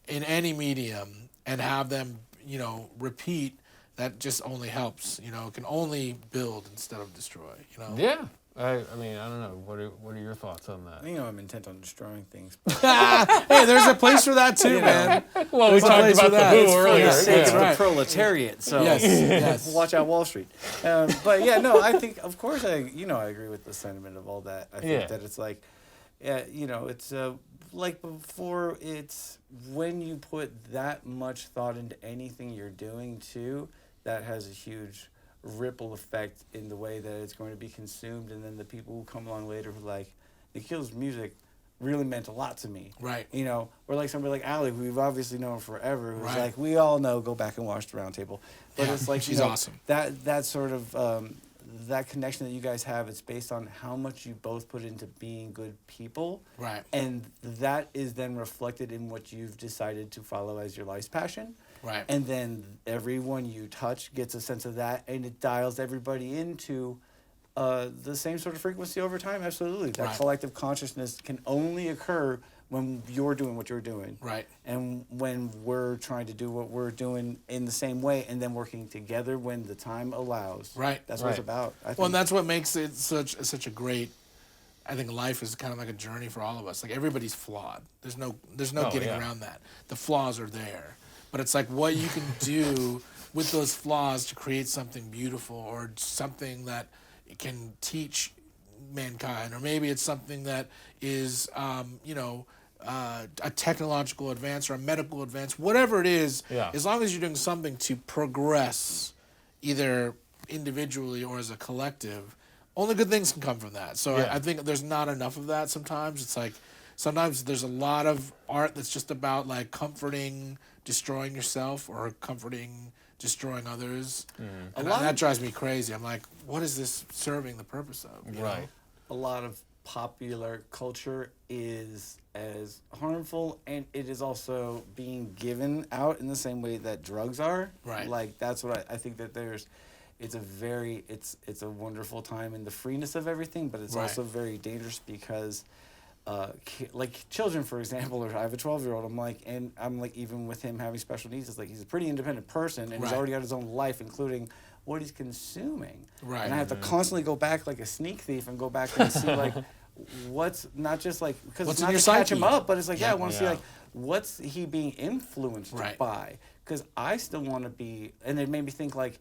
in any medium and have them, you know, repeat, that just only helps. You know, it can only build instead of destroy, you know? Yeah. I mean, I don't know. What are your thoughts on that? You know, I'm intent on destroying things. Hey, there's a place for that too, man. Well, we talked about the Who earlier. It's for the sake of the proletariat, so yes. watch out, Wall Street. But yeah, no, I think, of course, I agree with the sentiment of all that. I think that it's like, you know, it's like before, it's when you put that much thought into anything you're doing too, that has a huge ripple effect in the way that it's going to be consumed, and then the people who come along later who like Nikhil's music really meant a lot to me, right? You know, or like somebody like Ali, who we've obviously known forever, who's like, we all know, go back and watch the Round Table, but it's like, she's awesome. That sort of that connection that you guys have, it's based on how much you both put into being good people, right? And that is then reflected in what you've decided to follow as your life's passion. Right. And then everyone you touch gets a sense of that, and it dials everybody into the same sort of frequency over time. Absolutely. That collective consciousness can only occur when you're doing what you're doing. Right. And when we're trying to do what we're doing in the same way, and then working together when the time allows. Right. That's what it's about. I think. Well, and that's what makes it such a great. I think life is kind of like a journey for all of us. Like everybody's flawed. There's no getting around that. The flaws are there, but it's like what you can do with those flaws to create something beautiful or something that can teach mankind, or maybe it's something that is, a technological advance or a medical advance, whatever it is, as long as you're doing something to progress either individually or as a collective, only good things can come from that. So I think there's not enough of that sometimes. It's like sometimes there's a lot of art that's just about like comforting, destroying yourself, or comforting, destroying others. And that drives me crazy. I'm like, what is this serving the purpose of? You know? A lot of popular culture is as harmful, and it is also being given out in the same way that drugs are. Right. Like that's what I think that it's a wonderful time in the freeness of everything, but it's also very dangerous because like children, for example, or I have a 12-year-old, I'm like, even with him having special needs, it's like he's a pretty independent person, and he's already got his own life, including what he's consuming. Right. And I have to constantly go back like a sneak thief and go back and see like what's not just like, because it's not to catch him up, but it's like, I want to see like what's he being influenced by, because I still want to be, and it made me think like,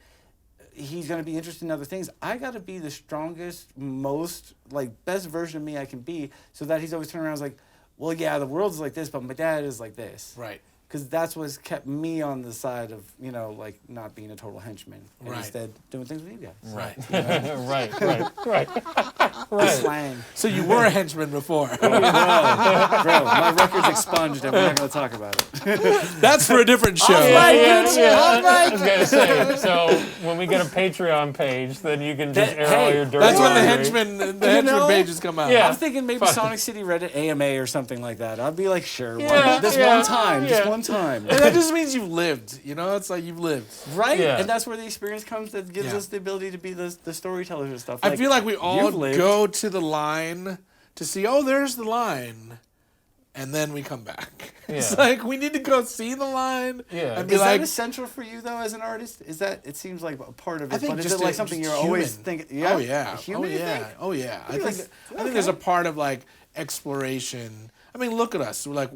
he's going to be interested in other things. I got to be the strongest, most, like, best version of me I can be, so that he's always turning around and like, well, yeah, the world's like this, but my dad is like this. Right. Because that's what's kept me on the side of, like, not being a total henchman. And instead doing things with you guys. Right. You know? Right. Slang. So you were a henchman before. Bro, my record's expunged and we're not going to talk about it. That's for a different show. I was going to say, so when we get a Patreon page, then you can just air all your dirty That's when laundry. the henchman pages come out. I'm thinking maybe Sonic City Reddit AMA or something like that. I'd be like, sure, one time. And that just means you've lived. It's like you've lived. Right? Yeah. And that's where the experience comes that gives us the ability to be the storytellers and stuff. I feel like we all go to the line to see, there's the line. And then we come back. Yeah. It's like we need to go see the line. Yeah. And be is like, that essential for you though as an artist? Is that, it seems like a part of it, I think but is it like something you're human. always thinking? Yeah. Oh yeah. Human, Oh yeah. I think there's a part of like exploration. I mean, look at us. We're like,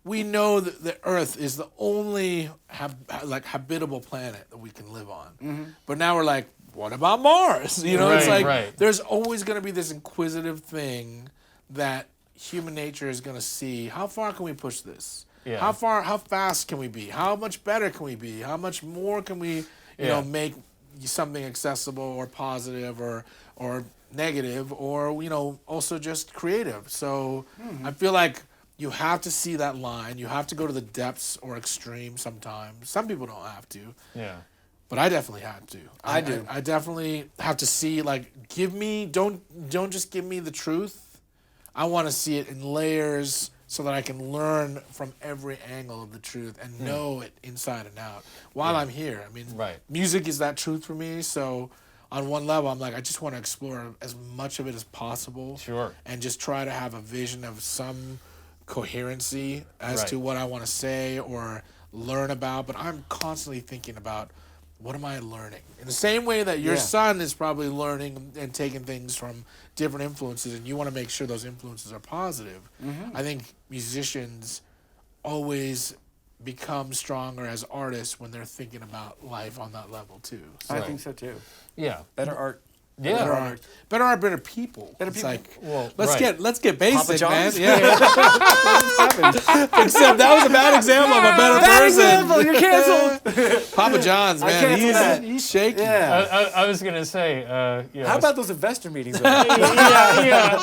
we know that the Earth is the only habitable planet that we can live on. Mm-hmm. But now we're like, what about Mars? It's like there's always going to be this inquisitive thing that human nature is going to see. How far can we push this? Yeah. How fast can we be? How much better can we be? How much more can we, make something accessible or positive or negative or, also just creative. So I feel like you have to see that line. You have to go to the depths or extreme sometimes. Some people don't have to. Yeah. But I definitely have to. I do. I definitely have to see, like, don't just give me the truth. I want to see it in layers so that I can learn from every angle of the truth and know it inside and out while I'm here. I mean, music is that truth for me. So on one level, I'm like, I just want to explore as much of it as possible. Sure. And just try to have a vision of some coherency as to what I want to say or learn about. But I'm constantly thinking about, what am I learning? In the same way that your son is probably learning and taking things from different influences, and you want to make sure those influences are positive. Mm-hmm. I think musicians always become stronger as artists when they're thinking about life on that level too. So, I think so too. Yeah. Better art. Yeah, better art, better people. Better people. It's like, let's get basic, man. Yeah. Except that was a bad example of a better person. Example, you're canceled. Papa John's, man, he's shaking. Yeah. I was gonna say, how about those investor meetings? yeah.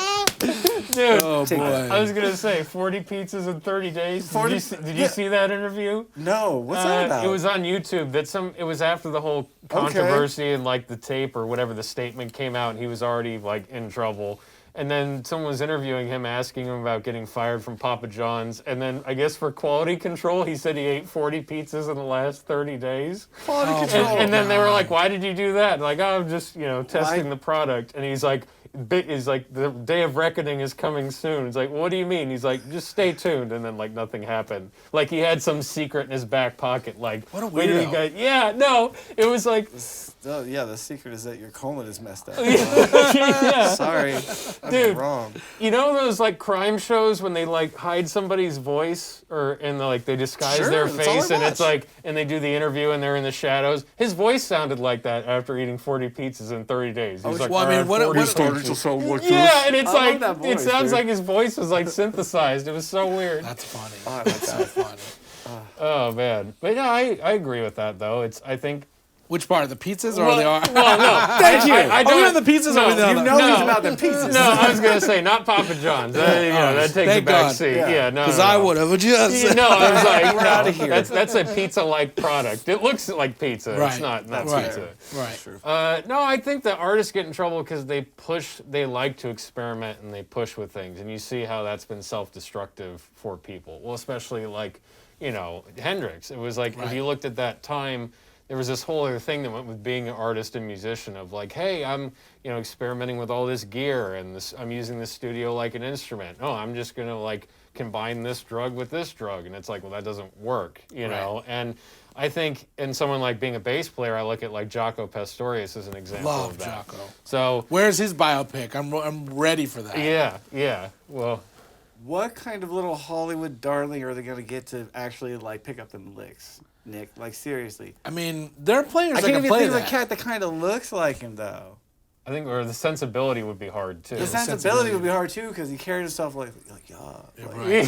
Dude, oh boy. I was gonna say 40 pizzas in 30 days. Did you see that interview? No. What's that about? It was on YouTube. It was after the whole controversy and like the tape or whatever the statement came out, and he was already like in trouble. And then someone was interviewing him, asking him about getting fired from Papa John's. And then I guess for quality control, he said he ate 40 pizzas in the last 30 days. Quality control. And then they were like, "Why did you do that?" Like, "Oh, I'm just testing the product." And he's like, he's like, the day of reckoning is coming soon. It's like, what do you mean? He's like, just stay tuned, and then like nothing happened. Like he had some secret in his back pocket. Like, what a weirdo. Yeah, no, it was like, yeah, the secret is that your colon is messed up. yeah. Sorry, I'm wrong. You know those like crime shows when they like hide somebody's voice and they disguise their face and it's like, and they do the interview and they're in the shadows. His voice sounded like that after eating 40 pizzas in 30 days. He's like, well, I mean, what started to sound like yeah, and it's I like, love that voice, it sounds dude. like his voice was like synthesized. It was so weird. That's funny. Oh, That's so funny. Oh man, but yeah, I agree with that though. I think. Which part of the pizzas or the art? Well, no. Thank you. I Are we on the pizzas or the You know he's about the pizzas. No, I was gonna say not Papa John's. That takes a Thank back God. seat. Yeah. Yeah, no. Because I would have. Would you? No, I was like, We're outta here. That's a pizza-like product. It looks like pizza. Right. It's not Right. pizza. Right. No, I think the artists get in trouble because they like to experiment and they push with things, and you see how that's been self-destructive for people. Well, especially like, Hendrix. It was like if you looked at that time. There was this whole other thing that went with being an artist and musician of like, hey, I'm, experimenting with all this gear and I'm using this studio like an instrument. Oh, I'm just gonna like combine this drug with this drug, and it's like, well, that doesn't work, know. And I think in someone like being a bass player, I look at like Jaco Pastorius as an example of that. Love Jaco. So where's his biopic? I'm ready for that. Yeah. Well, What kind of little Hollywood darling are they gonna get to actually like pick up them licks? Nick, like seriously. I mean, there are players I that can't can even play think of that. a cat that kind of looks like him though. I think or the sensibility would be hard too. The sensibility would be hard too because he carried himself like yeah. Right.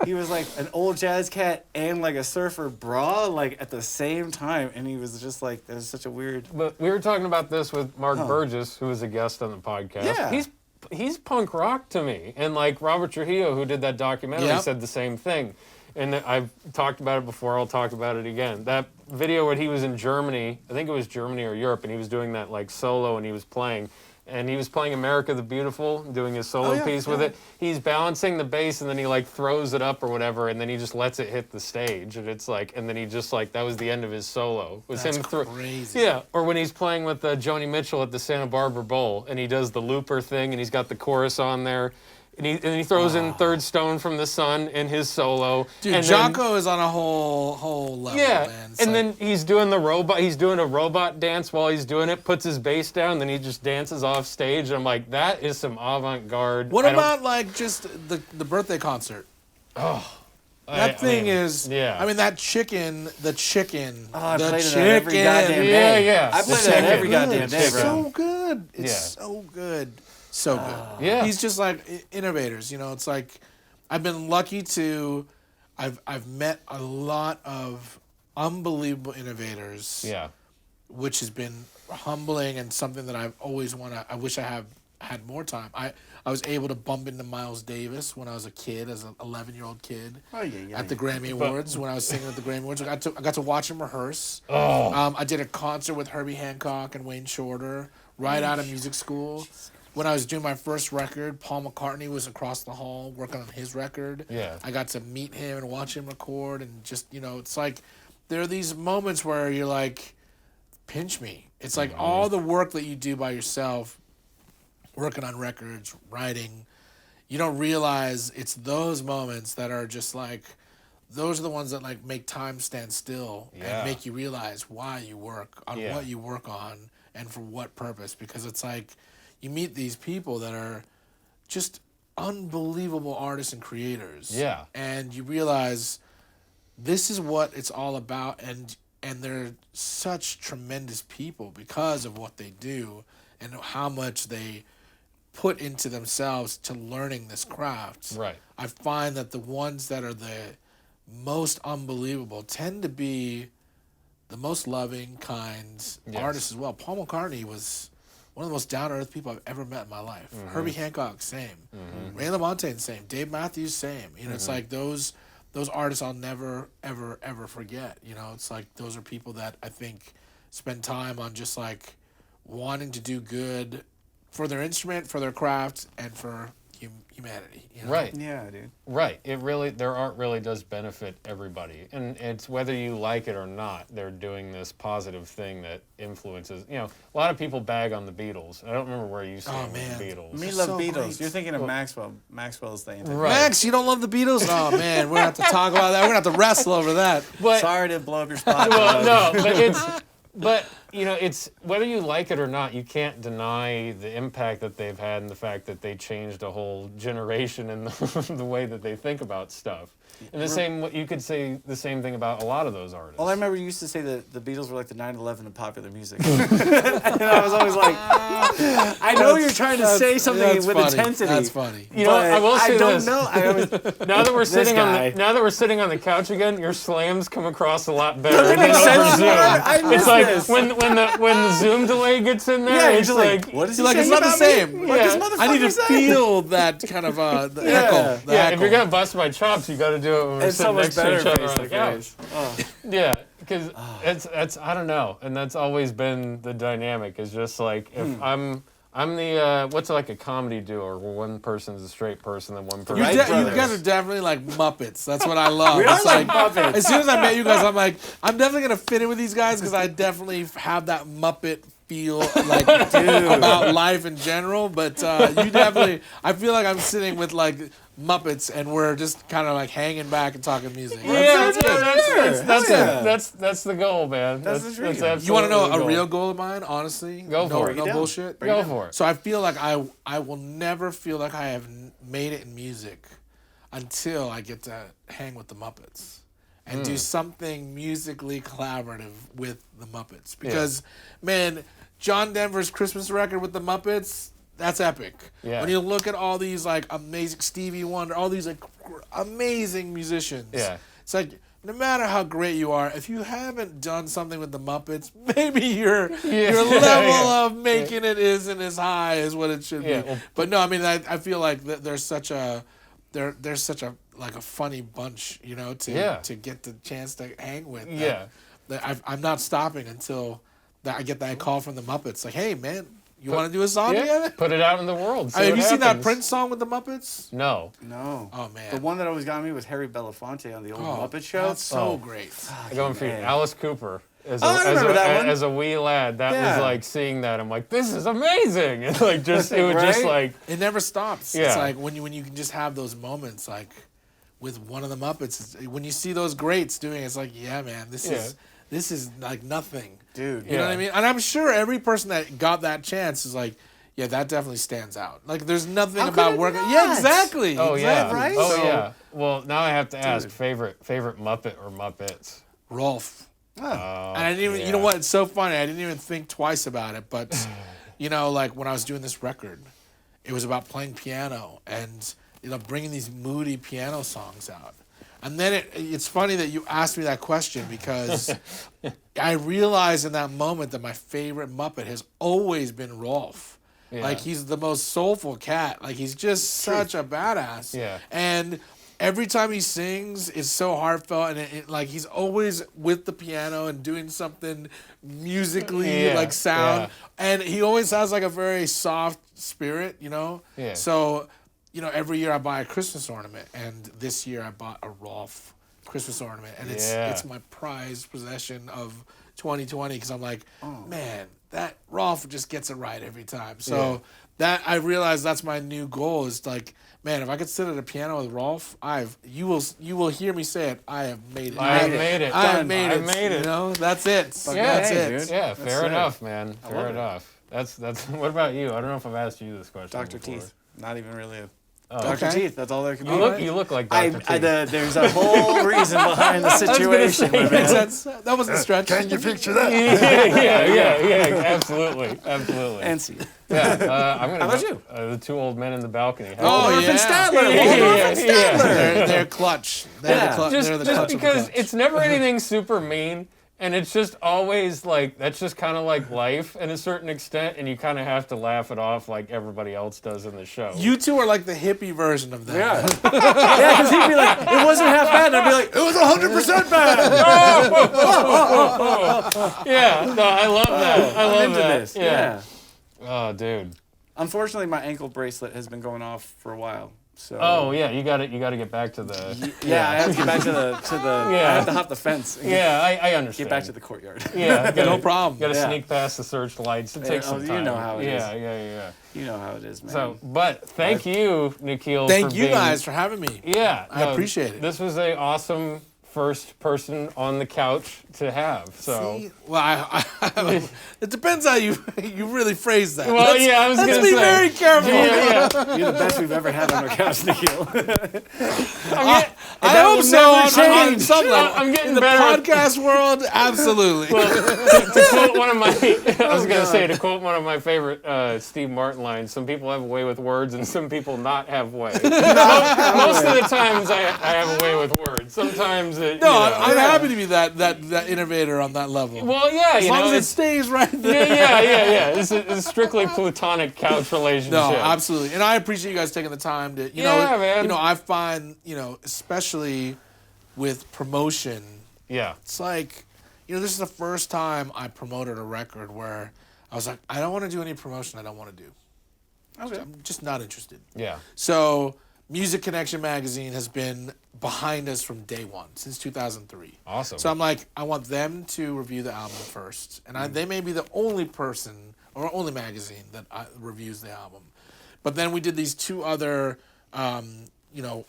He was like an old jazz cat and like a surfer bra like at the same time, and he was just like there's such a weird. But we were talking about this with Mark Burgess, who was a guest on the podcast. Yeah. He's punk rock to me, and like Robert Trujillo, who did that documentary, said the same thing. And I've talked about it before. I'll talk about it again. That video when he was in Germany, I think it was Germany or Europe, and he was doing that like solo, and he was playing America the Beautiful, doing his solo piece with it. He's balancing the bass, and then he like throws it up or whatever, and then he just lets it hit the stage, and it's like, and then he just like that was the end of his solo. Was That's him crazy. Yeah, or when he's playing with Joni Mitchell at the Santa Barbara Bowl, and he does the looper thing, and he's got the chorus on there. And he throws in Third Stone from the Sun in his solo. Dude, and Jaco is on a whole level, yeah, man. It's and like, then he's doing the robot. He's doing a robot dance while he's doing it. Puts his bass down, then he just dances off stage. And I'm like, that is some avant-garde. what about like just the birthday concert? That thing is. Yeah. I mean, that chicken. The chicken. Oh, I the played chicken. it every goddamn day. Yeah. I played that every goddamn day, It's bro. so good. It's Yeah. so good. So good. Yeah. He's just like innovators. It's like I've been lucky to. I've met a lot of unbelievable innovators. Yeah. Which has been humbling and something that I've always I wish I had more time. I was able to bump into Miles Davis when I was a kid, as an 11-year-old kid, at the Grammy Awards when I was singing at the Grammy Awards. I got to watch him rehearse. I did a concert with Herbie Hancock and Wayne Shorter right out of music school. When I was doing my first record, Paul McCartney was across the hall working on his record. Yeah. I got to meet him and watch him record, and just it's like there are these moments where you're like, pinch me. It's like all the work that you do by yourself, working on records, writing, you don't realize it's those moments that are just like, those are the ones that like make time stand still and make you realize why you work on what you work on and for what purpose. Because it's like you meet these people that are just unbelievable artists and creators. Yeah. And you realize this is what it's all about, and they're such tremendous people because of what they do and how much they put into themselves to learning this craft. Right. I find that the ones that are the most unbelievable tend to be the most loving, kind artists as well. Paul McCartney was one of the most down-to-earth people I've ever met in my life. Herbie Hancock, same. Ray Lamontagne, same. Dave Matthews, same. It's like those artists I'll never, ever, ever forget. It's like those are people that I think spend time on just like wanting to do good for their instrument, for their craft, and for humanity. You know? Right. Yeah, dude. Right. Their art really does benefit everybody. And it's whether you like it or not, they're doing this positive thing that influences, a lot of people bag on the Beatles. I don't remember where you saw the Beatles. Me love So Beatles. great. You're thinking of Maxwell. Maxwell's the anti. Right. Max, you don't love the Beatles? Oh man, we're gonna have to talk about that. We're gonna have to wrestle over that. But, Sorry to blow up your spot. well, no, but it's whether you like it or not, you can't deny the impact that they've had and the fact that they changed a whole generation in the way that they think about stuff. And you could say the same thing about a lot of those artists. All I remember you used to say that the Beatles were like the 9/11 of popular music. And I was always like, I know you're trying to say something with intensity. That's funny. I will say I don't this. know. Now that we're sitting on the couch again, your slams come across a lot better than over Zoom. It's like when the Zoom delay gets in there, Yeah, it's you're like what is he Like, it's saying not the about me? same. What does Yeah. motherfucker I need to say? feel that kind of the echo. The yeah. echo. If you're gonna bust my chops, you got to do it when we're It's so sitting much next to better each other face on to the couch. face. Oh. Yeah, because it's I don't know, and that's always been the dynamic. Is just like if I'm the what's like a comedy duo where one person's a straight person and one person. You, Wright you brothers. guys are definitely like Muppets. That's what I love. We are It's like Muppets. As soon as I met you guys, I'm like, I'm definitely gonna fit in with these guys because I definitely have that Muppet feel like about life in general. But you definitely, I feel like I'm sitting with like Muppets and we're just kind of like hanging back and talking music. Yeah, That's that's the goal, man. That's the dream. absolutely You want to know the a goal. real goal of mine? Honestly, Go for it. No down. bullshit. Go for it. So I feel like I will never feel like I have made it in music until I get to hang with the Muppets and do something musically collaborative with the Muppets. Because, man, John Denver's Christmas record with the Muppets, that's epic. Yeah. When you look at all these like amazing Stevie Wonder, all these like amazing musicians, Yeah. it's like no matter how great you are, if you haven't done something with the Muppets, maybe your level of making it isn't as high as what it should Yeah, be. well- But no, I mean I feel like there's such a like a funny bunch, to get the chance to hang with. Yeah. That I'm not stopping until I get that call from the Muppets. Like, hey man, you want to do a song Yeah, together? put it out in the world. See Have what you seen that happens. Prince song with the Muppets? No. No. Oh man, The one that always got me was Harry Belafonte on the old Oh, Muppet Show. That's so great. I'm going for you. man. Alice Cooper. I remember that one. As a wee lad, that Yeah. was like seeing that. I'm like, this is amazing. And like just it was just Right? like It never stops. Yeah. It's like when you can just have those moments like with one of the Muppets. When you see those greats doing it, it's like, yeah, man, this is like nothing. Dude. You know what I mean? And I'm sure every person that got that chance is like, yeah, that definitely stands out. Like there's nothing How could about it working. not? Yeah, exactly. oh yeah, exactly. right? oh So, yeah. Well, now I have to ask favorite Muppet or Muppets. Rolf. Oh, And I didn't even, you know what? It's so funny. I didn't even think twice about it. But, like when I was doing this record, it was about playing piano and, bringing these moody piano songs out. And then it's funny that you asked me that question because I realized in that moment that my favorite Muppet has always been Rolf. Yeah. Like he's the most soulful cat. Like he's just such a badass. Yeah. And every time he sings, it's so heartfelt, and it like he's always with the piano and doing something musically like sound, and he always has like a very soft spirit, Yeah. So, every year I buy a Christmas ornament, and this year I bought a Rolf Christmas ornament, and it's my prized possession of 2020 because I'm like, man, that Rolf just gets it right every time. So that I realized that's my new goal is like, man, if I could sit at a piano with Rolf, you will hear me say it. I have made it. I have made it. I have Done. made I it. made it. That's it. Yeah, That's hey, it. dude. Yeah, That's fair sick. enough, man. Fair love it. enough. That's what about you? I don't know if I've asked you this question. Dr. before. Teeth. Not even really a. Dr. Okay. Teeth. That's all there can be. You look like Dr. Teeth. There's a whole reason behind the situation, my Makes man. sense. That wasn't a stretch. Can you picture that? yeah, absolutely. Fancy. Yeah, I'm gonna How about go, you? The two old men in the balcony. Oh, Waldorf and yeah. Statler. Yeah, Waldorf yeah, and yeah. Statler. They're clutch. They're the clutch. Just They're the clutch of the because clutch. it's never anything super mean, and it's just always like that's just kind of like life in a certain extent, and you kind of have to laugh it off like everybody else does in the show. You two are like the hippie version of that. Yeah. Yeah, because he'd be like, it wasn't half bad. And I'd be like, it was 100% bad. Yeah, no, I love that. I love I'm into that. this. Yeah. Yeah. Oh, dude. Unfortunately, my ankle bracelet has been going off for a while. So. Oh yeah, you got to get back to the. Yeah, I have to get back to the. Yeah. I have to hop the fence. And I understand. Get back to the courtyard. Yeah, No problem. Got to Yeah. sneak past the searchlights. It takes some time. You know how it is. Yeah. You know how it is, man. So, but thank you, Nikhil. Thank for you being, guys for having me. Yeah, I appreciate it. This was a awesome first person on the couch to have. So. See? Well, it depends how you really phrase that. Well, yeah, I was going to Let's say. be very careful. Yeah. You're the best we've ever had on our couch, Nikhil. I hope so. On some level. I'm getting in the better. podcast world, absolutely. Well, to quote one of my, I was going to say, to quote one of my favorite Steve Martin lines, some people have a way with words and some people not have way. Most of the times I have a way with words. Sometimes it, No, you know. I'm happy to be that innovator on that level. Well, yeah, as long as it stays right there. Yeah. It's a strictly platonic couch relationship. No, absolutely. And I appreciate you guys taking the time to, man. I find, especially with promotion, it's like, this is the first time I promoted a record where I was like, I don't want to do any promotion I don't want to do. Okay. I'm just not interested. Yeah. So Music Connection magazine has been behind us from day one, since 2003. Awesome. So I'm like, I want them to review the album first. And they may be the only person or only magazine that reviews the album. But then we did these two other,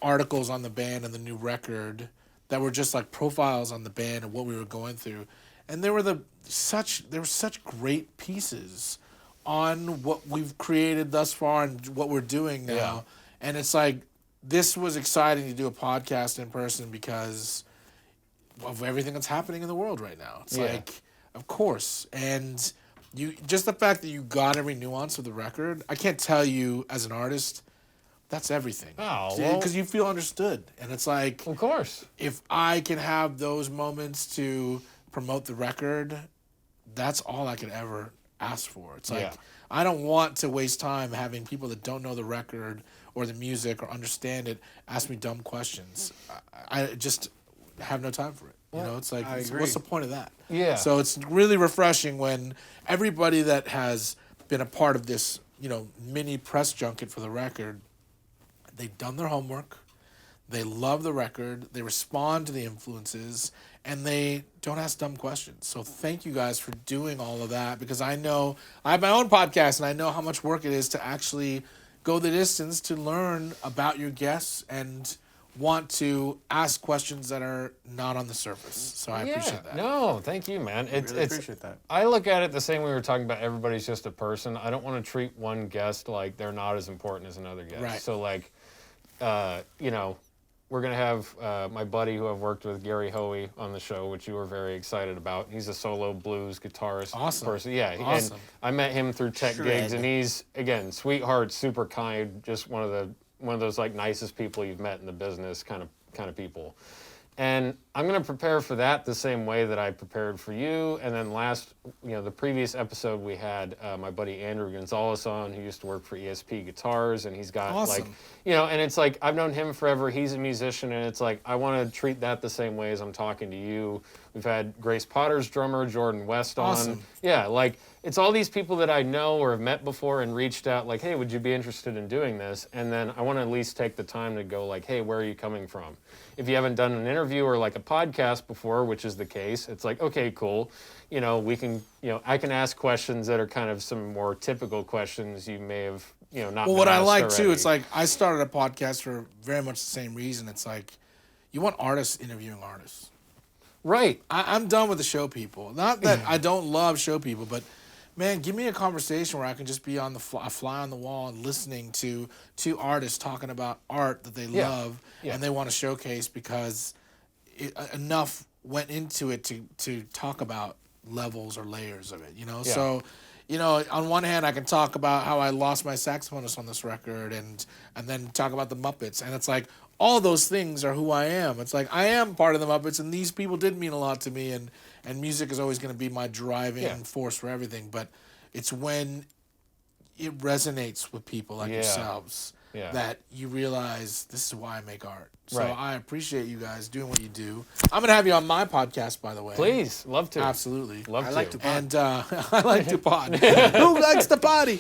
articles on the band and the new record that were just like profiles on the band and what we were going through. And there were such great pieces on what we've created thus far and what we're doing now. Yeah. And it's like, this was exciting to do a podcast in person because of everything that's happening in the world right now. It's like, of course. And just the fact that you got every nuance of the record, I can't tell you as an artist, that's everything. Oh, well. Because you feel understood. And it's like, Of course. if I can have those moments to promote the record, that's all I could ever ask for. It's like, I don't want to waste time having people that don't know the record or the music or understand it ask me dumb questions. I just have no time for it. It's like, what's the point of that? Yeah. So it's really refreshing when everybody that has been a part of this, mini press junket for the record, they've done their homework, they love the record, they respond to the influences, and they don't ask dumb questions. So thank you guys for doing all of that, because I know I have my own podcast and I know how much work it is to actually go the distance to learn about your guests and want to ask questions that are not on the surface. So I appreciate that. No, thank you, man. I really appreciate that. I look at it the same way we were talking about everybody's just a person. I don't want to treat one guest like they're not as important as another guest. Right. So like, we're going to have my buddy who I've worked with, Gary Hoey, on the show, which you were very excited about. He's a solo blues guitarist person. Yeah, awesome. And I met him through tech gigs, and he's, again, sweetheart, super kind, just one of those like nicest people you've met in the business kind of people. And I'm going to prepare for that the same way that I prepared for you. And then the previous episode we had my buddy Andrew Gonzalez on, who used to work for ESP Guitars, and he's got and it's like, I've known him forever. He's a musician, and it's like, I want to treat that the same way as I'm talking to you. We've had Grace Potter's drummer, Jordan West, on. Awesome. Yeah, like, it's all these people that I know or have met before and reached out like, hey, would you be interested in doing this? And then I want to at least take the time to go like, hey, where are you coming from? If you haven't done an interview or like a podcast before, which is the case, it's like, okay, cool. We can, I can ask questions that are kind of some more typical questions you may have, not. Well, what I like already. too, it's like I started a podcast for very much the same reason. It's like, you want artists interviewing artists. Right. I'm done with the show people. Not that I don't love show people, but man, give me a conversation where I can just be on the fly on the wall and listening to two artists talking about art that they love and they want to showcase because enough went into it to talk about levels or layers of it, Yeah. So, on one hand, I can talk about how I lost my saxophonist on this record and then talk about the Muppets. And it's like, all those things are who I am. It's like, I am part of the Muppets, and these people did mean a lot to me, and music is always going to be my driving force for everything. But it's when it resonates with people like yourselves Yeah. that you realize this is why I make art. So Right. I appreciate you guys doing what you do. I'm going to have you on my podcast, by the way. Please, love to. Absolutely. Love I to. like to pod. And I like to pod. Who likes to potty?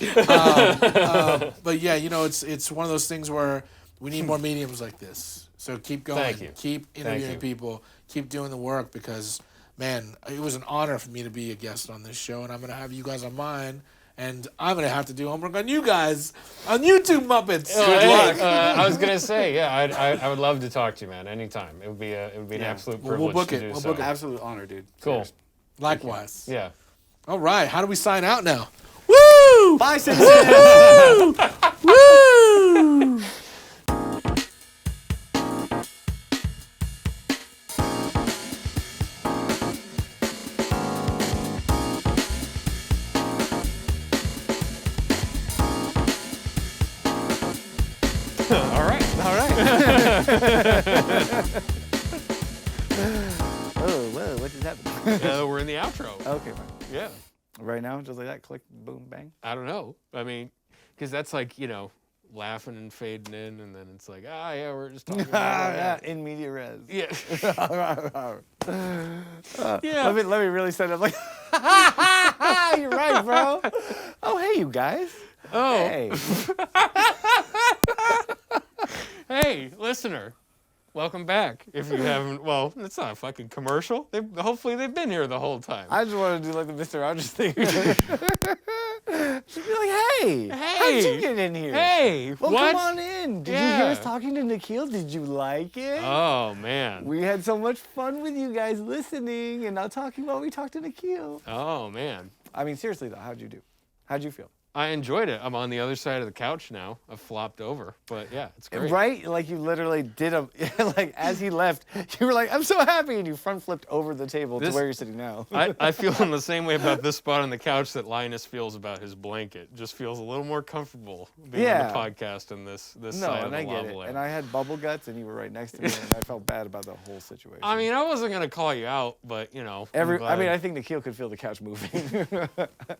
But yeah, you know, it's one of those things where we need more mediums like this. So keep going. Thank you. Keep interviewing you. people. Keep doing the work because, man, it was an honor for me to be a guest on this show, and I'm going to have you guys on mine. And I'm going to have to do homework on you guys on YouTube Muppets. I was gonna say, yeah, I would love to talk to you, man, anytime. It would be an absolute We'll privilege book to it. do We'll so. book it. Absolute honor, dude. Cool. Seriously. Likewise. Yeah. All right. How do we sign out now? Woo! Bye, citizens. Woo! All right. Oh, whoa, what just happened? We're in the outro. Okay, fine. Yeah. Right now, just like that, click, boom, bang. I don't know. I mean, because that's like, laughing and fading in, and then it's like, yeah, we're just talking about Yeah, in media res. Yeah. Yeah. Let me really set it up like, you're right, bro. Oh, hey, you guys. Oh, Hey. hey, listener. Welcome back. If you haven't, well, it's not a fucking commercial. Hopefully they've been here the whole time. I just want to do like the Mr. Rogers thing. Just be like, hey, how'd you get in here? Hey, Well, what? come on in. Did you hear us talking to Nikhil? Did you like it? Oh, man. We had so much fun with you guys listening and not talking while we talked to Nikhil. Oh, man. I mean, seriously though, how'd you do? How'd you feel? I enjoyed it. I'm on the other side of the couch now. I've flopped over, but yeah, it's great. Right? Like you literally did like as he left, you were like, I'm so happy, and you front flipped over the table to This- where you're sitting now. I feel in the same way about this spot on the couch that Linus feels about his blanket. Just feels a little more comfortable being on the podcast in this No, side of and the I get lava it. lamp. And I had bubble guts, and you were right next to me, and I felt bad about the whole situation. I mean, I wasn't gonna call you out, but I'm glad. I think Nikhil could feel the couch moving.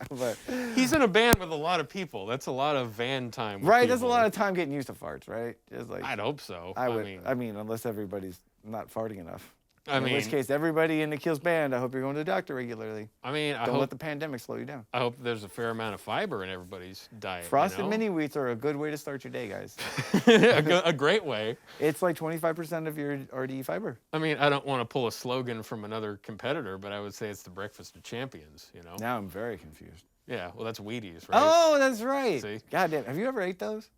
But He's in a band with a lot of people. That's a lot of van time. With right, that's a people. lot of time getting used to farts, right? Just like I'd hope so. I mean, unless everybody's not farting enough. I In which case, everybody in Nikhil's band, I hope you're going to the doctor regularly. I Don't hope let the pandemic slow you down. I hope there's a fair amount of fiber in everybody's diet. Frosted mini wheats are a good way to start your day, guys. a great way. It's like 25% of your RDE fiber. I mean, I don't want to pull a slogan from another competitor, but I would say it's the breakfast of champions. Now I'm very confused. Yeah. Well, that's Wheaties, right? Oh, that's right. See? God damn. Have you ever ate those?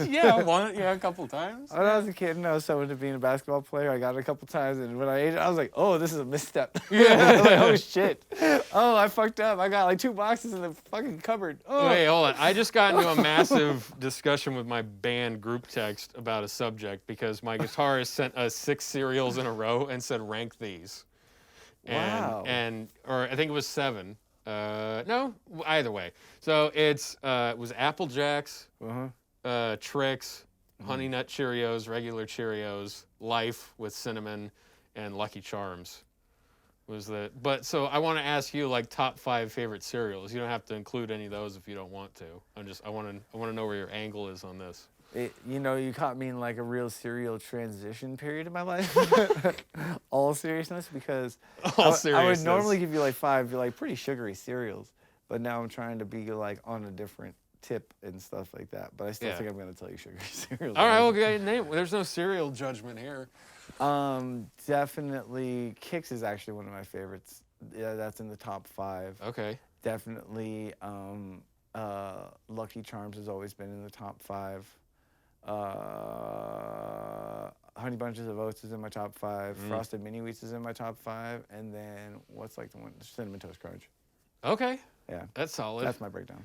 Yeah, a couple times. When I was a kid and I was so into being a basketball player, I got it a couple times, and when I ate it, I was like, oh, this is a misstep. Yeah. Like, oh, shit. Oh, I fucked up. I got like 2 boxes in the fucking cupboard. Oh. Wait, hold on. I just got into a massive discussion with my band group text about a subject because my guitarist sent us 6 cereals in a row and said, rank these. Wow. Or I think it was 7. No, either way. So it was Apple Jacks, Trix, Honey Nut Cheerios, regular Cheerios, Life with cinnamon, and Lucky Charms. So I want to ask you like top 5 favorite cereals. You don't have to include any of those if you don't want to. I want to know where your angle is on this. You caught me in like a real serial transition period in my life. All seriousness, because I would seriousness. normally give you like 5 like pretty sugary cereals, but now I'm trying to be like on a different tip and stuff like that. But I still think I'm gonna tell you sugary cereals. All right, well, name. There's no cereal judgment here. Definitely Kix is actually one of my favorites. Yeah, that's in the top 5. Okay. Definitely Lucky Charms has always been in the top 5. Honey Bunches of Oats is in my top 5. Frosted Mini Wheats is in my top 5. And then what's like the one? Cinnamon Toast Crunch. Okay. Yeah. That's solid. That's my breakdown.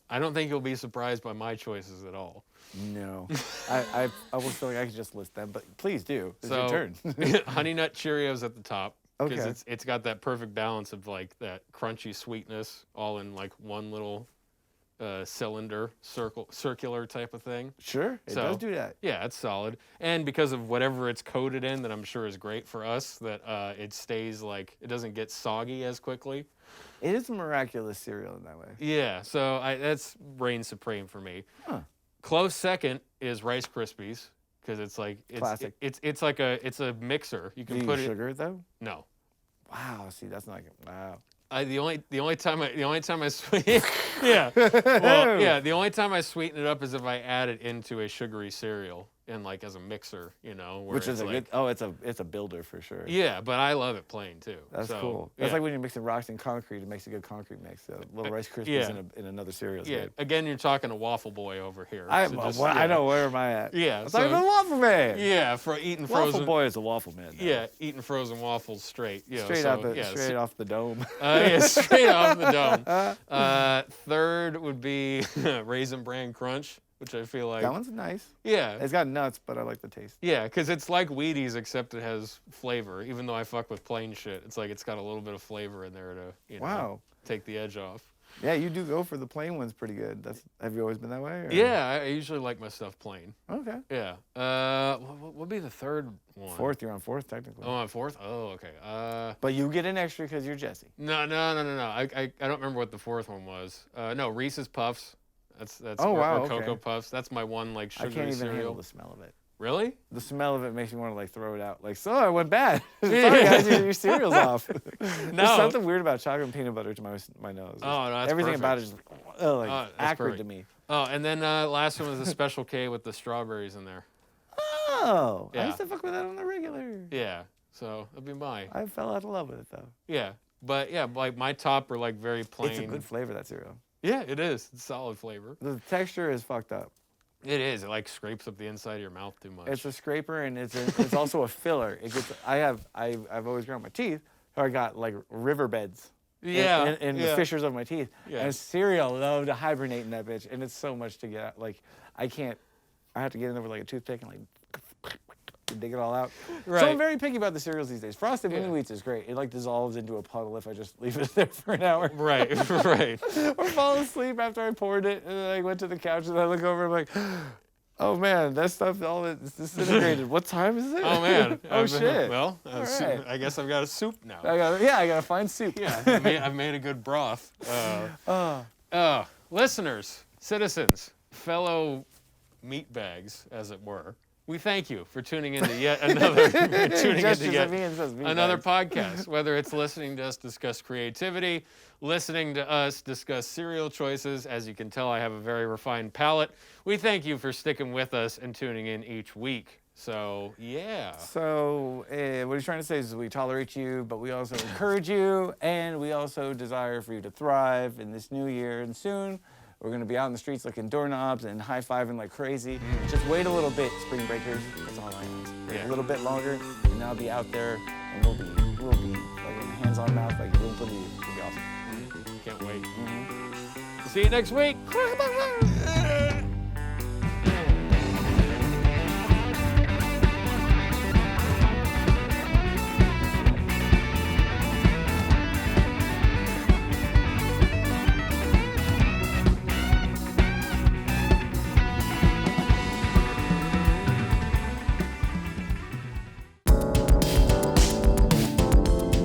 I don't think you'll be surprised by my choices at all. No. I almost feel like I could just list them, but please do. It's your turn. Honey Nut Cheerios at the top. Because Okay. it's got that perfect balance of like that crunchy sweetness all in like one little cylinder, circular type of thing. Sure, it does do that. Yeah, it's solid. And because of whatever it's coated in that I'm sure is great for us, that it stays like, it doesn't get soggy as quickly. It is a miraculous cereal in that way. Yeah, so that's reigns supreme for me. Huh. Close second is Rice Krispies because it's like Classic. It's like a mixer. You Do can you put use it. sugar though? No. Wow. See, that's not. Wow. The only time I sweeten the only time I sweeten it up is if I add it into a sugary cereal and like as a mixer, you know, where Which is it's a like, good. Oh, it's a builder for sure. yeah, but I love it plain too. That's So, cool. That's yeah. like when you're mixing rocks and concrete. It makes a good concrete mix. A little Rice Krispies yeah. in another cereal. Is Yeah, good. again, you're talking to Waffle Boy over here. I so just, I yeah. know where am I at? Yeah, I'm so- talking about Waffle Man. Yeah, for eating Waffle frozen. Boy is a waffle man. Now. Yeah, eating frozen waffles straight. You know, Straight so, out the yeah, straight off the dome. yeah, straight off the dome. Third would be Raisin Bran Crunch, which I feel like. That one's nice. Yeah. It's got nuts, but I like the taste. Yeah, because it's like Wheaties, except it has flavor. Even though I fuck with plain shit, it's like it's got a little bit of flavor in there to, Wow. take the edge off. Yeah, you do go for the plain ones pretty good. Have you always been that way? Or? Yeah, I usually like my stuff plain. Okay. Yeah. What would be the third one? Fourth, you're on fourth technically. Oh, on fourth? Oh, okay. But you get an extra because you're Jesse. No. I don't remember what the fourth one was. No, Reese's Puffs. That's Oh, or wow, Cocoa okay. Puffs. That's my one like I sugary can't even handle cereal. the smell of it. Really? The smell of it makes me want to like throw it out. Like, so I went bad. Sorry guys, your cereal's off. There's No. something weird about chocolate and peanut butter to my nose. Oh, no, that's Everything perfect. about it is that's acrid perfect. to me. Oh, and then last one was the Special K with the strawberries in there. Oh, I Yeah. used to fuck with that on the regular. Yeah. So that'd be mine. I fell out of love with it though. Yeah. But yeah, like my top are like very plain. It's a good flavor, that cereal. Yeah, it is. It's solid flavor. The texture is fucked up. It is. It like scrapes up the inside of your mouth too much. It's a scraper and it's also a filler. I've always ground my teeth, so I got like riverbeds. Yeah. In yeah. the fissures of my teeth. Yeah. And cereal love to hibernate in that bitch, and it's so much to get out. Like I have to get in there with like a toothpick and like dig it all out. So Right. I'm very picky about the cereals these days. Frosted Mini Wheats is great. It like dissolves into a puddle if I just leave it there for an hour. Right. Right. Or fall asleep after I poured it, and then I went to the couch and I look over and I'm like, oh man, that stuff all it's disintegrated. What time is it? Oh man. Oh shit. Well, All right. I guess I've got a soup now. I gotta find soup. Yeah. I've made a good broth. Oh. Listeners, citizens, fellow meat bags, as it were. We thank you for tuning into yet another Gestures of me and says meat another bags. podcast. Whether it's listening to us discuss creativity, listening to us discuss cereal choices, as you can tell, I have a very refined palate. We thank you for sticking with us and tuning in each week. So yeah. So what he's trying to say is we tolerate you, but we also encourage you, and we also desire for you to thrive in this new year. And soon, we're going to be out in the streets looking doorknobs and high-fiving like crazy. Just wait a little bit, spring breakers. That's all I ask. Wait Yeah. a little bit longer, and I'll be out there, and we'll be like hands on mouth, like room for the It'll be awesome. Can't wait. See you next week.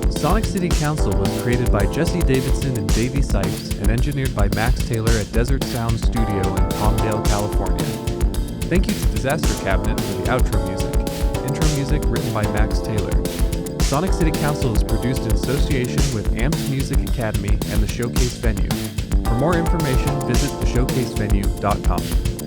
Sonic City Council was created by Jesse Davidson and Davey Sipes and engineered by Max Taylor at Desert Sound Studio in Palmdale, California. Thank you to Disaster Cabinet for the outro music. Intro music written by Max Taylor. Sonic City Council is produced in association with Amped Music Academy and the Showcase Venue. For more information, visit theshowcasevenue.com.